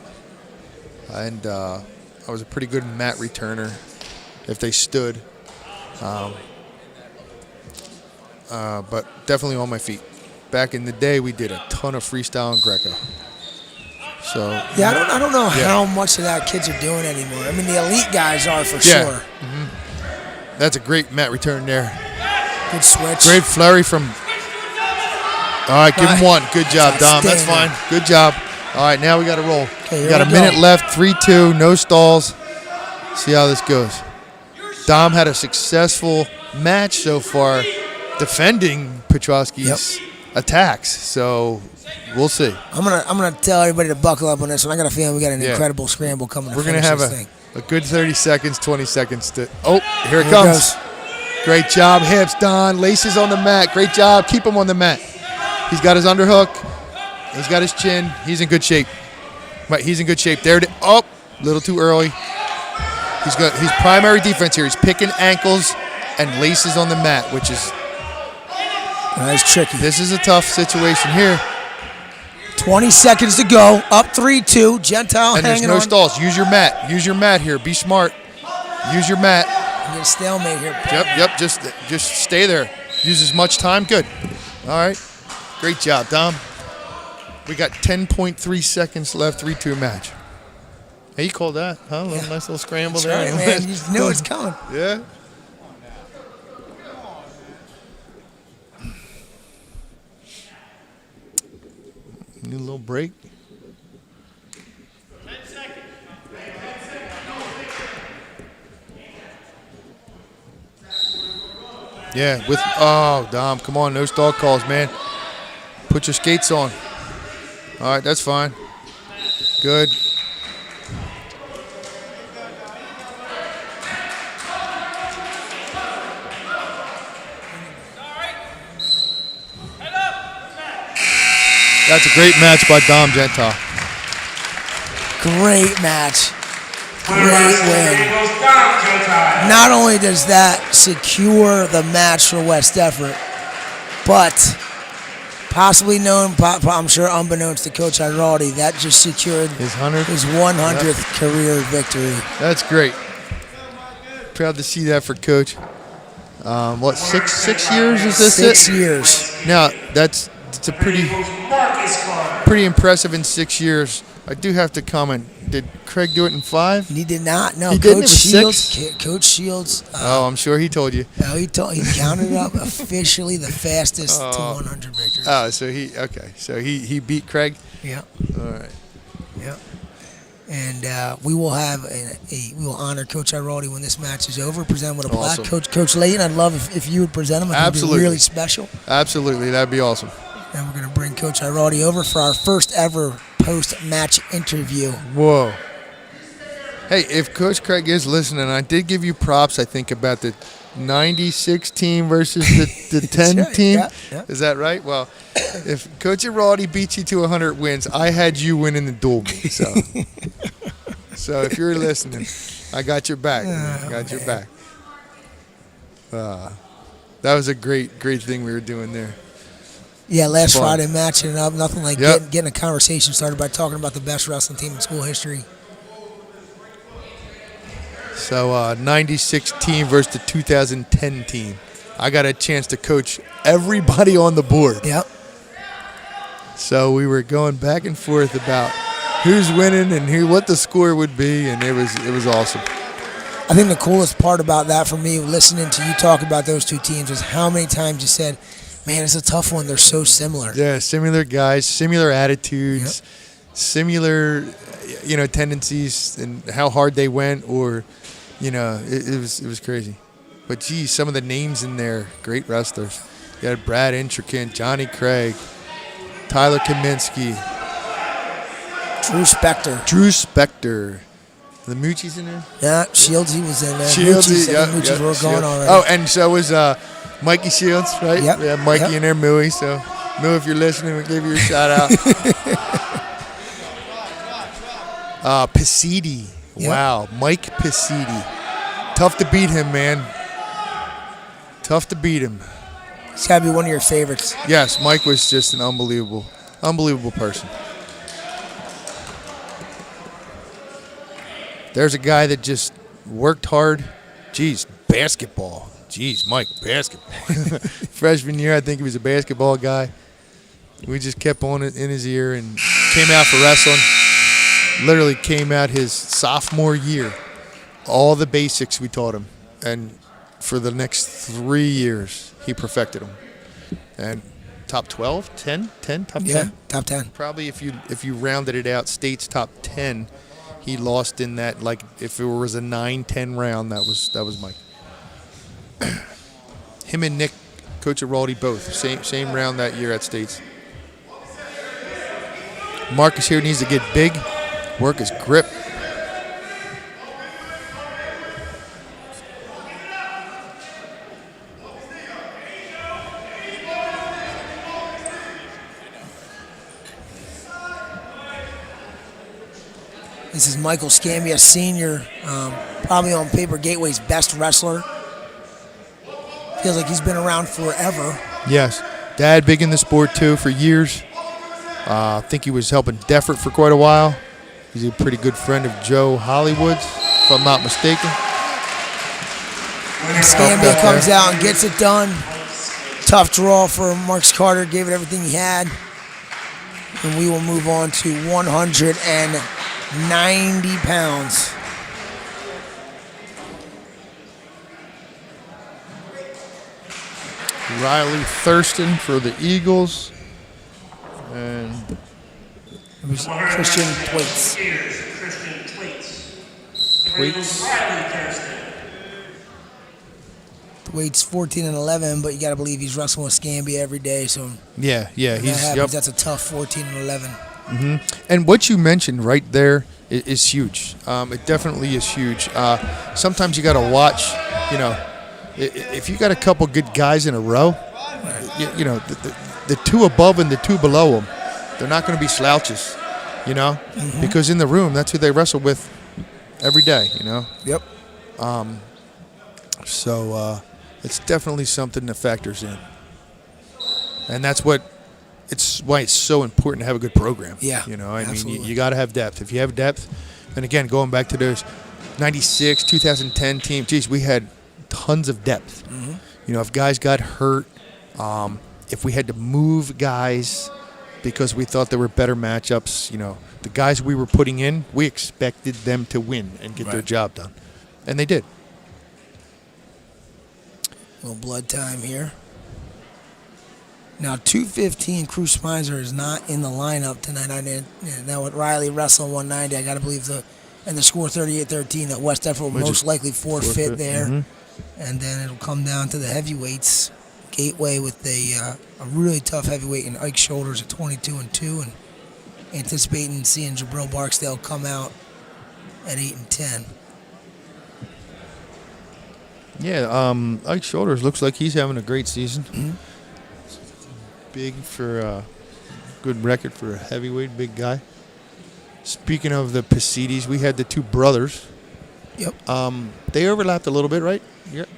and I was a pretty good mat returner if they stood. But definitely on my feet. Back in the day, we did a ton of freestyle and Greco. So yeah, I don't know how much of that kids are doing anymore. I mean, the elite guys are for sure. Mm-hmm. That's a great mat return there. Good switch. Great flurry from. All right, give him one. Good job, Dom. That's fine. Good job. All right, now we got to roll. Okay, we got a minute left. 3-2. No stalls. See how this goes. Dom had a successful match so far, defending Petrosky's attacks. So we'll see. I'm gonna tell everybody to buckle up on this one. I got a feeling we got an incredible scramble coming. We're gonna have a good 30 seconds, 20 seconds to. Oh, here it comes. Great job, hips, Don. Laces on the mat. Great job. Keep him on the mat. He's got his underhook. He's got his chin. He's in good shape. Right, he's in good shape. There it is. Oh, a little too early. He's got his primary defense here. He's picking ankles and laces on the mat, which is. That's tricky. This is a tough situation here. 20 seconds to go. Up 3-2. Gentile and hanging on. there's no stalls. Use your mat. Use your mat here. Be smart. Use your mat. Get a stalemate here. Yep. Just stay there. Use as much time. Good. All right. Great job, Dom. We got 10.3 seconds left. 3-2 match. Hey, you called that, huh? Nice little scramble there. Right, man. You just knew it's coming. Yeah. Need a little break. 10 seconds. Yeah, Dom, come on, no stall calls, man. Put your skates on. All right, that's fine. Good. That's a great match by Dom Gentile. Great match. Winner Great by submission win. equals Dom Gentile. Not only does that secure the match for West Effort, but possibly known, I'm sure unbeknownst to Coach Iraldi, that just secured His 100th? his 100th career victory. That's great. Proud to see that for Coach. What, six years is this? 6 it? years. Now, it's a pretty impressive in 6 years. I do have to comment. Did Craig do it in 5? He did not. No, He didn't? Coach It was Shields. 6? Coach Shields. Oh, I'm sure he told you. No, he counted up officially the fastest to 100 victories. Oh, so he beat Craig. Yeah. All right. Yeah. And we will have we will honor Coach Iraldi when this match is over. Present him with a plaque. Awesome. Coach Layton, I'd love if you would present him. I think it'd be Absolutely. really special. Absolutely, that'd be awesome. And we're going to bring Coach Iraldi over for our first ever post-match interview. Whoa. Hey, if Coach Craig is listening, I did give you props, I think, about the 96 team versus the 10 right, team. yeah. Is that right? Well, if Coach Iraldi beats you to 100 wins, I had you winning the duel meet. So if you're listening, I got your back. I got your back. That was a great thing we were doing there. Yeah, last Fun. Friday matching up. Nothing like Yep. getting a conversation started by talking about the best wrestling team in school history. So 96 team versus the 2010 team. I got a chance to coach everybody on the board. Yep. So we were going back and forth about who's winning and what the score would be, and it was awesome. I think the coolest part about that for me, listening to you talk about those two teams, was how many times you said, man, it's a tough one. They're so similar. Yeah, similar guys, similar attitudes, similar, tendencies, and how hard they went, or, it was crazy. But geez, some of the names in there, great wrestlers. You had Brad Intricant, Johnny Craig, Tyler Kaminsky, Drew Spector. The Moochies in there? Yeah, Shields, he was in there. Shields, Moochies were gone already. Oh, and so was Mikey Shields, right? Yep. Yeah, Mikey in there, Mooey. So, Moo, if you're listening, we give you a shout out. Pisidi. Yep. Wow, Mike Pisidi. Tough to beat him, man. Tough to beat him. He's got to be one of your favorites. Yes, Mike was just an unbelievable person. There's a guy that just worked hard. Geez, basketball. Geez, Mike, basketball. Freshman year, I think he was a basketball guy. We just kept on it in his ear and came out for wrestling. Literally came out his sophomore year. All the basics we taught him. And for the next 3 years, he perfected them. And top 12, 10, top 10? Yeah, top 10. Probably if you rounded it out, state's top 10. He lost in that, like, if it was a 9-10 round, that was Mike. Him and Nick, Coach Iraldi, both same round that year at States. Marcus here needs to get big, work his grip. This is Michael Scambia, Sr., probably on paper Gateway's best wrestler. Feels like he's been around forever. Yes. Dad big in the sport, too, for years. I think he was helping Deffert for quite a while. He's a pretty good friend of Joe Hollywood's, if I'm not mistaken. Scambia comes out and gets it done. Tough draw for Marcus Carter. Gave it everything he had. And we will move on to 190 pounds. Riley Thurston for the Eagles. And It was Christian Thwaites. Christian Thwaites. Thwaites. Riley Thurston. Thwaites 14-11, but you got to believe he's wrestling with Scambia every day. So yeah, if that happens, yep. that's a tough 14-11. And what you mentioned right there is huge. It definitely is huge. Sometimes you got to watch, if you got a couple good guys in a row, the two above and the two below them, they're not going to be slouches, because in the room, that's who they wrestle with every day, Yep. So it's definitely something that factors in. And that's why it's so important to have a good program. Yeah, I mean, absolutely. you got to have depth. If you have depth, and again, going back to those 96, 2010 team, geez, we had tons of depth. If guys got hurt, if we had to move guys because we thought there were better matchups, the guys we were putting in, we expected them to win and get their job done. And they did. A little blood time here. Now, 215, Cruz Spicer is not in the lineup tonight. Now with Riley wrestling 190, I got to believe and the score 38-13 that West Effort will most likely forfeit there. And then it'll come down to the heavyweights. Gateway with a really tough heavyweight in Ike Shoulders at 22-2, and anticipating seeing Jabril Barksdale come out at 8-10. Yeah, Ike Shoulders looks like he's having a great season. Big for good record for a heavyweight, big guy. Speaking of the Pacides, we had the two brothers. Yep. They overlapped a little bit, right?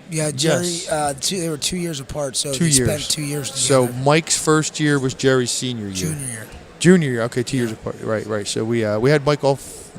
Yeah, Jerry. Yes. They were 2 years apart, so 2 they years. spent 2 years together. So Mike's first year was Jerry's senior year. Junior year. Junior year. Okay, 2 years apart. Right. So we had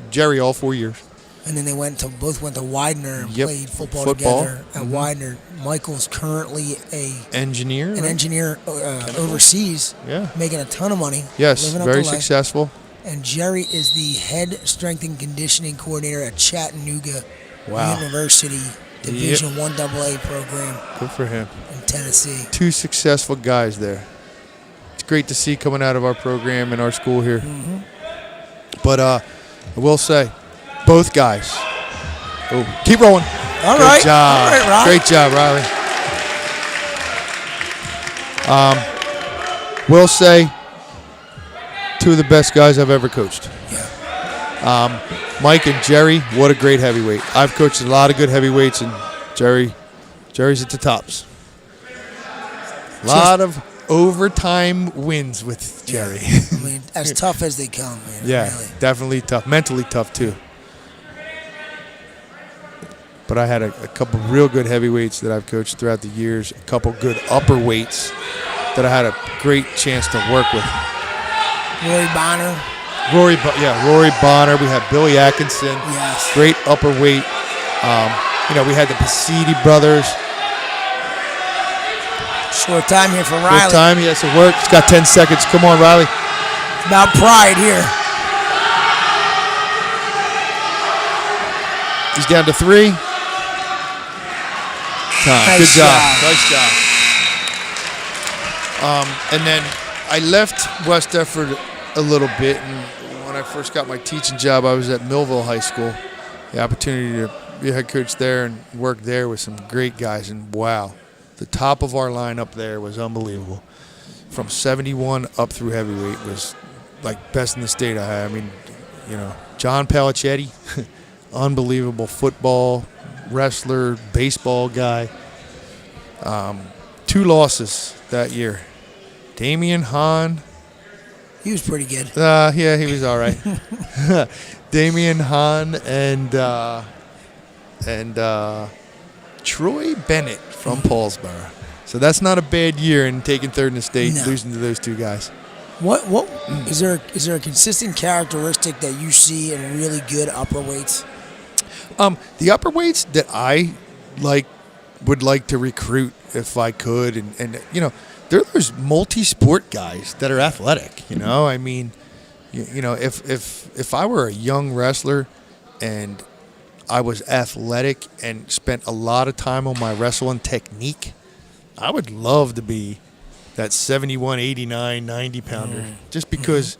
Jerry all 4 years. And then they both went to Widener and played football together at Widener. Michael's currently an engineer overseas, making a ton of money. Yes, living up very the life. successful. And Jerry is the head strength and conditioning coordinator at Chattanooga University Division I AA program. Good for him. In Tennessee. Two successful guys there. It's great to see coming out of our program and our school here. But I will say, both guys. Oh, keep rolling. All Good right. job. All right, Riley. Great job, Riley. Will say, two of the best guys I've ever coached. Yeah. Mike and Jerry, what a great heavyweight. I've coached a lot of good heavyweights, and Jerry's at the tops. A lot of overtime wins with Jerry. I mean, as tough as they come, man. Yeah, really. definitely tough. Mentally tough, too. But I had a couple real good heavyweights that I've coached throughout the years, a couple good upper weights that I had a great chance to work with. Rory Bonner. Rory Bonner. We had Billy Atkinson. Yes. Great upper weight. We had the Pasidi brothers. Short time here for Riley. Short time. He has to work. He's got 10 seconds. Come on, Riley. It's about pride here. He's down to 3. Time. Good job. Nice job. And then I left West Effort a little bit, and when I first got my teaching job, I was at Millville High School. The opportunity to be a head coach there and work there with some great guys, and wow, the top of our lineup there was unbelievable. From 71 up through heavyweight was like best in the state. I mean, John Palicetti, unbelievable football, wrestler, baseball guy. 2 losses that year. Damian Hahn. He was pretty good. Yeah, he was all right. Damian Hahn and Troy Bennett from Paulsboro. So that's not a bad year in taking third in the state, losing to those 2 guys. What is there a consistent characteristic that you see in really good upper weights? The upper weights that I would like to recruit if I could, and there's multi-sport guys that are athletic. I mean, if I were a young wrestler and I was athletic and spent a lot of time on my wrestling technique, I would love to be that 71, 89, 90 pounder. Just because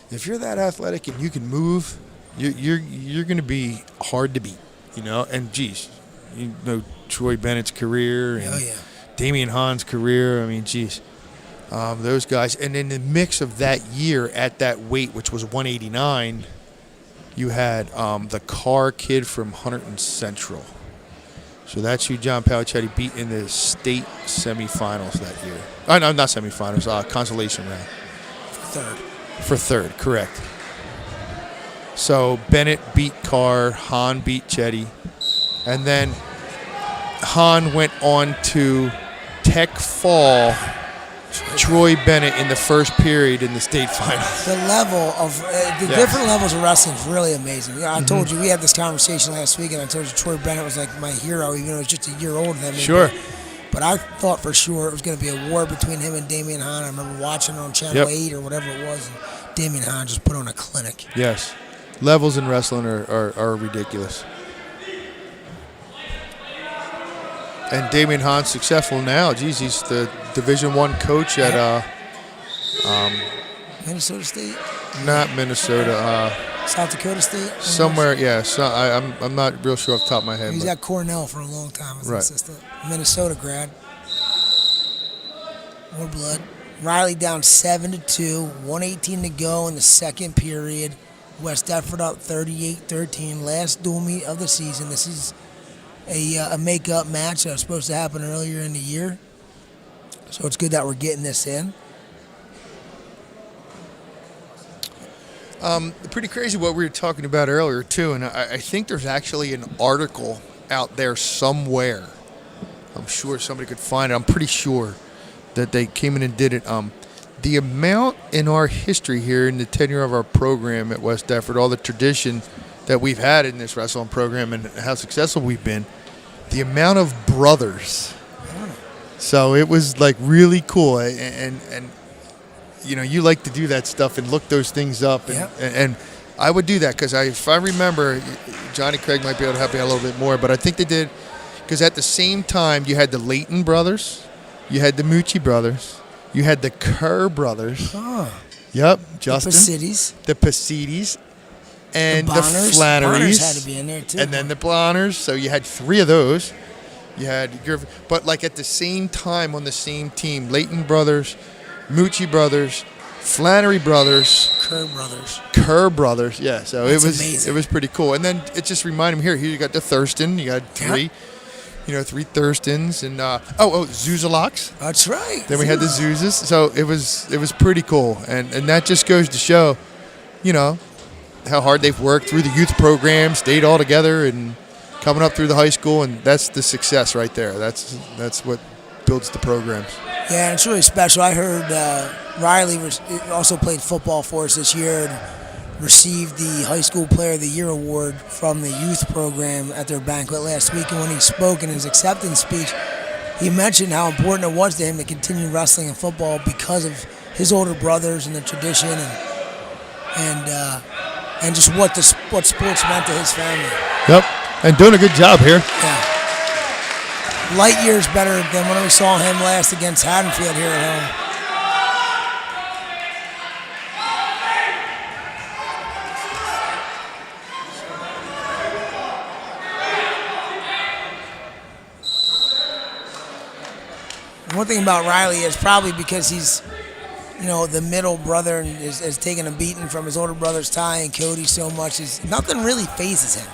if you're that athletic and you can move, you're going to be hard to beat. And geez, Troy Bennett's career and Damian Hahn's career. I mean, geez, those guys. And in the mix of that year at that weight, which was 189, you had the Carr kid from Hunterdon Central. So that's who John Palicetti beat in the state semifinals that year. No, not semifinals, consolation round. For third, correct. So Bennett beat Carr, Hahn beat Chetty, and then Hahn went on to Tech fall Troy Bennett in the first period in the state finals. The level of different levels of wrestling is really amazing. Yeah, I told you we had this conversation last week, and I told you Troy Bennett was like my hero, even though he was just a year older than me. Sure. But I thought for sure it was going to be a war between him and Damian Hahn. I remember watching it on Channel 8 or whatever it was, and Damian Hahn just put on a clinic. Yes. Levels in wrestling are ridiculous. And Damian Hahn's successful now. Geez, he's the Division I coach at Minnesota State? not Minnesota. South Dakota State? Somewhere, yeah. So I'm not real sure off the top of my head. He was but- at Cornell for a long time as an Right. assistant. Minnesota grad. More blood. Riley down 7-2, 1:18 to go in the second period. West Deptford up 38-13. Last dual meet of the season. This is a make-up match that was supposed to happen earlier in the year. So it's good that we're getting this in. Pretty crazy what we were talking about earlier, too. And I think there's actually an article out there somewhere. I'm sure somebody could find it. I'm pretty sure that they came in and did it. The amount in our history here in the tenure of our program at West Deptford, all the tradition that we've had in this wrestling program and how successful we've been, the amount of brothers. So it was like really cool. And you know, you like to do that stuff and look those things up. And I would do that because if I remember, Johnny Craig might be able to help me out a little bit more, but I think they did because at the same time you had the Layton brothers, you had the Mucci brothers, you had the Kerr brothers. Oh. Yep, Justin. The Pacides. And the Bonners. Flannerys. Bonners had to be in there, too. And then the Blonners. So you had three of those. You had but like at the same time on the same team, Layton brothers, Mucci brothers, Flannery brothers, Kerr brothers. Yeah, so That's it was pretty cool. And then it just reminded me here you got the Thurston, you got three. You know, three Thurstons and Zuzalox. That's right. Then we had the Zuzas. So it was pretty cool. And that just goes to show, you know, how hard they've worked through the youth program, stayed all together and coming up through the high school, and that's the success right there. That's what builds the programs. Yeah, and it's really special. I heard Riley also played football for us this year and received the High School Player of the Year award from the youth program at their banquet last week. And when he spoke in his acceptance speech, he mentioned how important it was to him to continue wrestling and football because of his older brothers and the tradition and just what sports meant to his family. Yep, and doing a good job here. Yeah. Light years better than when we saw him last against Haddonfield here at home. One thing about Riley is probably because he's, you know, the middle brother and is taking a beating from his older brothers Ty and Cody so much, is nothing really phases him.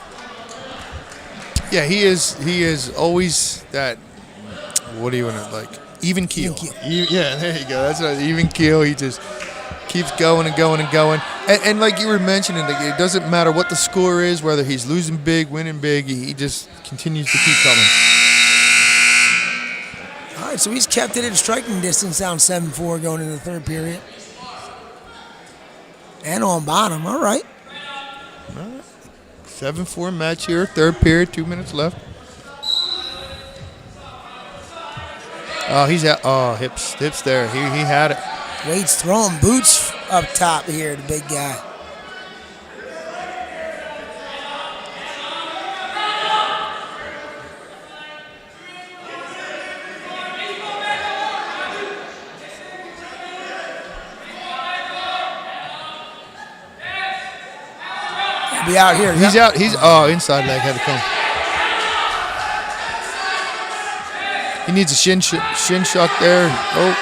Yeah, he is always that. What do you want to like? Even keel. Yeah, there you go. That's right. Even keel. He just keeps going and going and going. And like you were mentioning, like, it doesn't matter what the score is, whether he's losing big, winning big. He just continues to keep coming. All right, so he's kept it in striking distance, down 7-4 going into the third period. And on bottom, all right. 7-4 match here, third period, 2 minutes left. Oh, he's out. Oh, hips there. He had it. Wade's throwing boots up top here, the big guy. Be out here. He's out. He's inside leg had to come. He needs a shin shock there. Oh.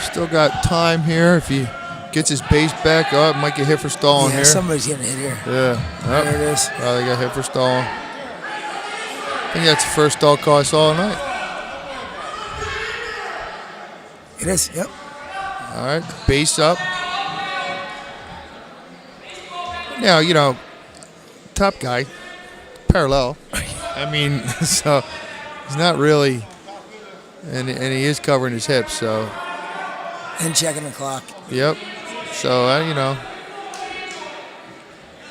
Still got time here if he Gets his base back. Oh, it might get hit for stalling Yeah, here. somebody's getting hit here. Yeah. Oh. There it is. Oh, they got hit for stalling. I think that's the first stall call I saw tonight. It is, yep. All right, base up. Now, you know, top guy, parallel. I mean, so he's not really, and he is covering his hips, so. And checking the clock. Yep. So, you know,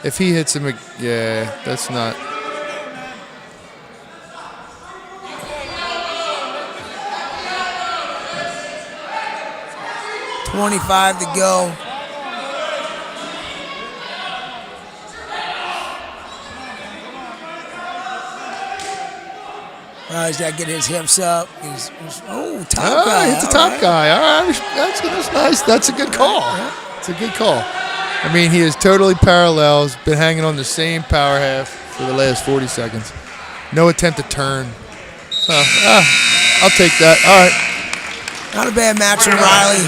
if he hits him, yeah, that's not. .25 to go. He's got to get his hips up. Top guy. It's a top guy. All right, that's nice. That's a good call. It's a good call. I mean, he is totally parallel. He's been hanging on the same power half for the last 40 seconds. No attempt to turn. So, I'll take that. All right. Not a bad match from Riley.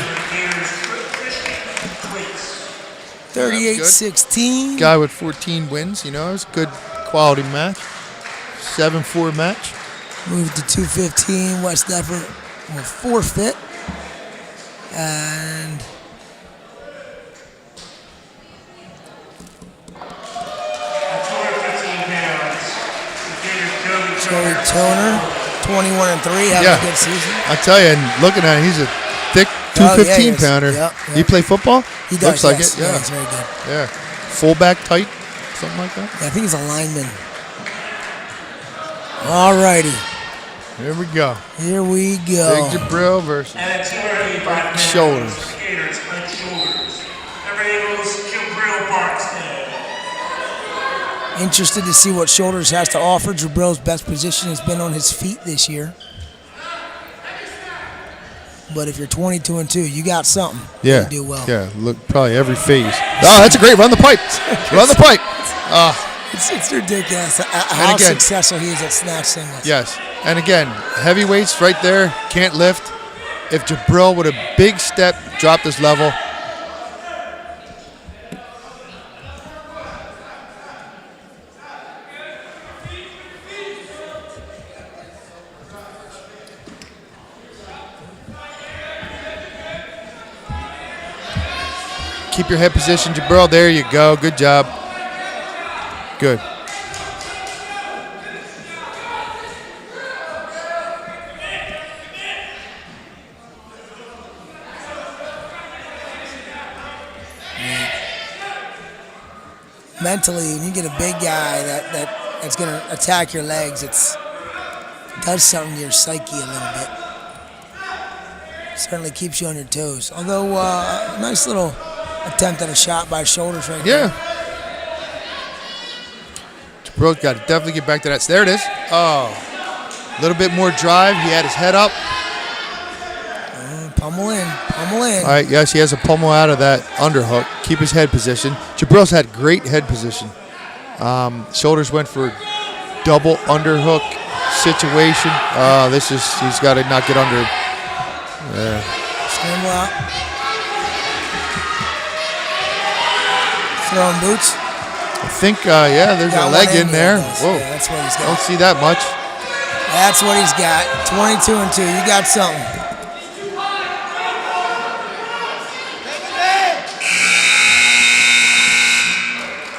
38-16. Guy with 14 wins. You know, it was a good quality match. 7-4 match. Moved to 215. West Effort will forfeit. And Joey Toner, 21-3, having a good season. I tell you, and looking at it, he's a thick 215 pounder. Yep. You play football? He does. Looks like yes. it. Yeah. He's very good. Yeah. Fullback tight, something like that. Yeah, I think he's a lineman. All righty. Here we go. Here we go. Big Jabril versus Shoulders. Interested to see what Shoulders has to offer. Jabril's best position has been on his feet this year. But if you're 22-2, you got something. Yeah. You do well. Yeah, look, probably every phase. Oh, that's a great run the pipe. Run the pipe. It's ridiculous how successful he is at snatch singles. Yes. And again, heavyweights right there, can't lift. If Jabril with a big step dropped his level. Keep your head position, Jabril. There you go. Good job. Good. Mentally, when you get a big guy that's going to attack your legs, it does something to your psyche a little bit. Certainly keeps you on your toes. Although, a nice little attempt at a shot by Shoulders right there. Jabril's got to definitely get back to that. There it is. Oh, a little bit more drive. He had his head up. Pummel in. All right, yes, he has a pummel out of that underhook. Keep his head position. Jabril's had great head position. Shoulders went for double underhook situation. He's got to not get under. Scramble out. Throwing boots. I think, there's a leg in there. Whoa. Yeah, that's what he's got. Don't see that much. That's what he's got. 22-2. You got something.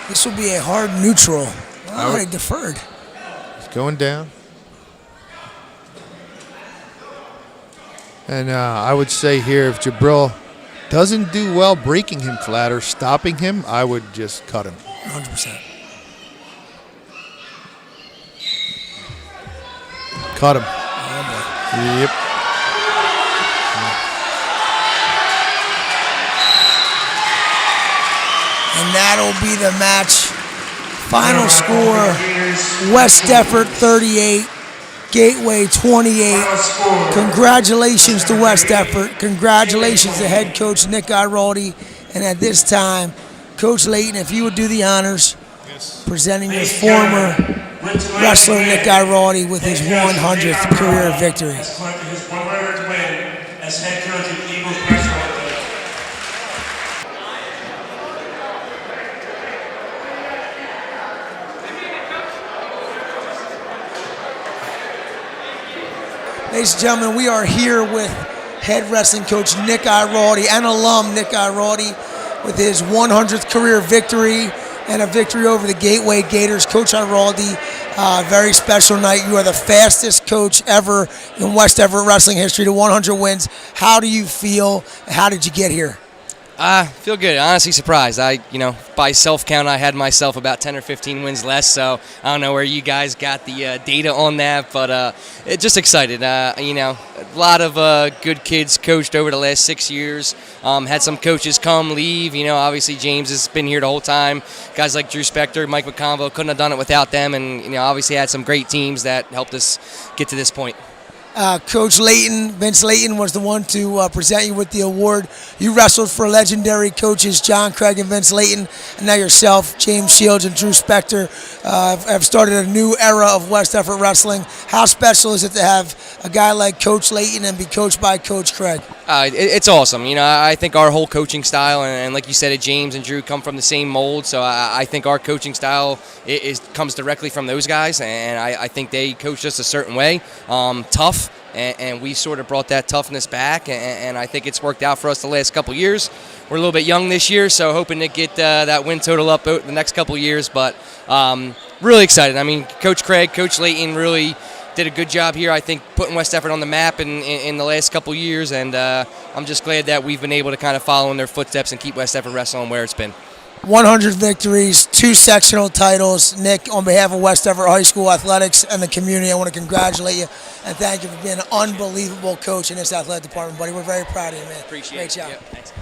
This will be a hard neutral. Oh, he deferred. He's going down. And I would say here, if Jabril doesn't do well breaking him flat or stopping him, I would just cut him. 100%. Cut him. Oh, boy. Yep. And that'll be the match. Final score, West Effort 38, Gateway 28. Congratulations to West Effort. Congratulations to head coach Nick Giraldi. And at this time, Coach Layton, if you would do the honors, presenting your former wrestler Nick Giraldi with his 100th career victory. His 100th win as head coach of Eagles Wrestling. Ladies and gentlemen, we are here with head wrestling coach Nick Iraldi and alum Nick Iraldi with his 100th career victory and a victory over the Gateway Gators. Coach Iraldi, very special night. You are the fastest coach ever in West Everett wrestling history to 100 wins. How do you feel? How did you get here? I feel good. Honestly surprised. By self count, I had myself about 10 or 15 wins less. So I don't know where you guys got the data on that, but just excited. A lot of good kids coached over the last 6 years. Had some coaches come, leave. Obviously James has been here the whole time. Guys like Drew Spector, Mike McConville, couldn't have done it without them. And obviously had some great teams that helped us get to this point. Coach Layton, Vince Layton, was the one to present you with the award. You wrestled for legendary coaches John Craig and Vince Layton, and now yourself, James Shields and Drew Spector, have started a new era of West Everett wrestling. How special is it to have a guy like Coach Layton and be coached by Coach Craig? It's awesome. I think our whole coaching style, and like you said, James and Drew come from the same mold, so I think our coaching style comes directly from those guys, and I think they coached us a certain way, tough. And we sort of brought that toughness back, and I think it's worked out for us the last couple years. We're a little bit young this year, so hoping to get that win total up the next couple years, but really excited. Coach Craig, Coach Layton really did a good job here, I think, putting West Everett on the map in the last couple years, and I'm just glad that we've been able to kind of follow in their footsteps and keep West Everett wrestling where it's been. 100 victories, 2 sectional titles. Nick, on behalf of West Everett High School Athletics and the community, I want to congratulate you and thank you for being an unbelievable coach in this athletic department, buddy. We're very proud of you, man. Appreciate Great it. job. Yep, thanks.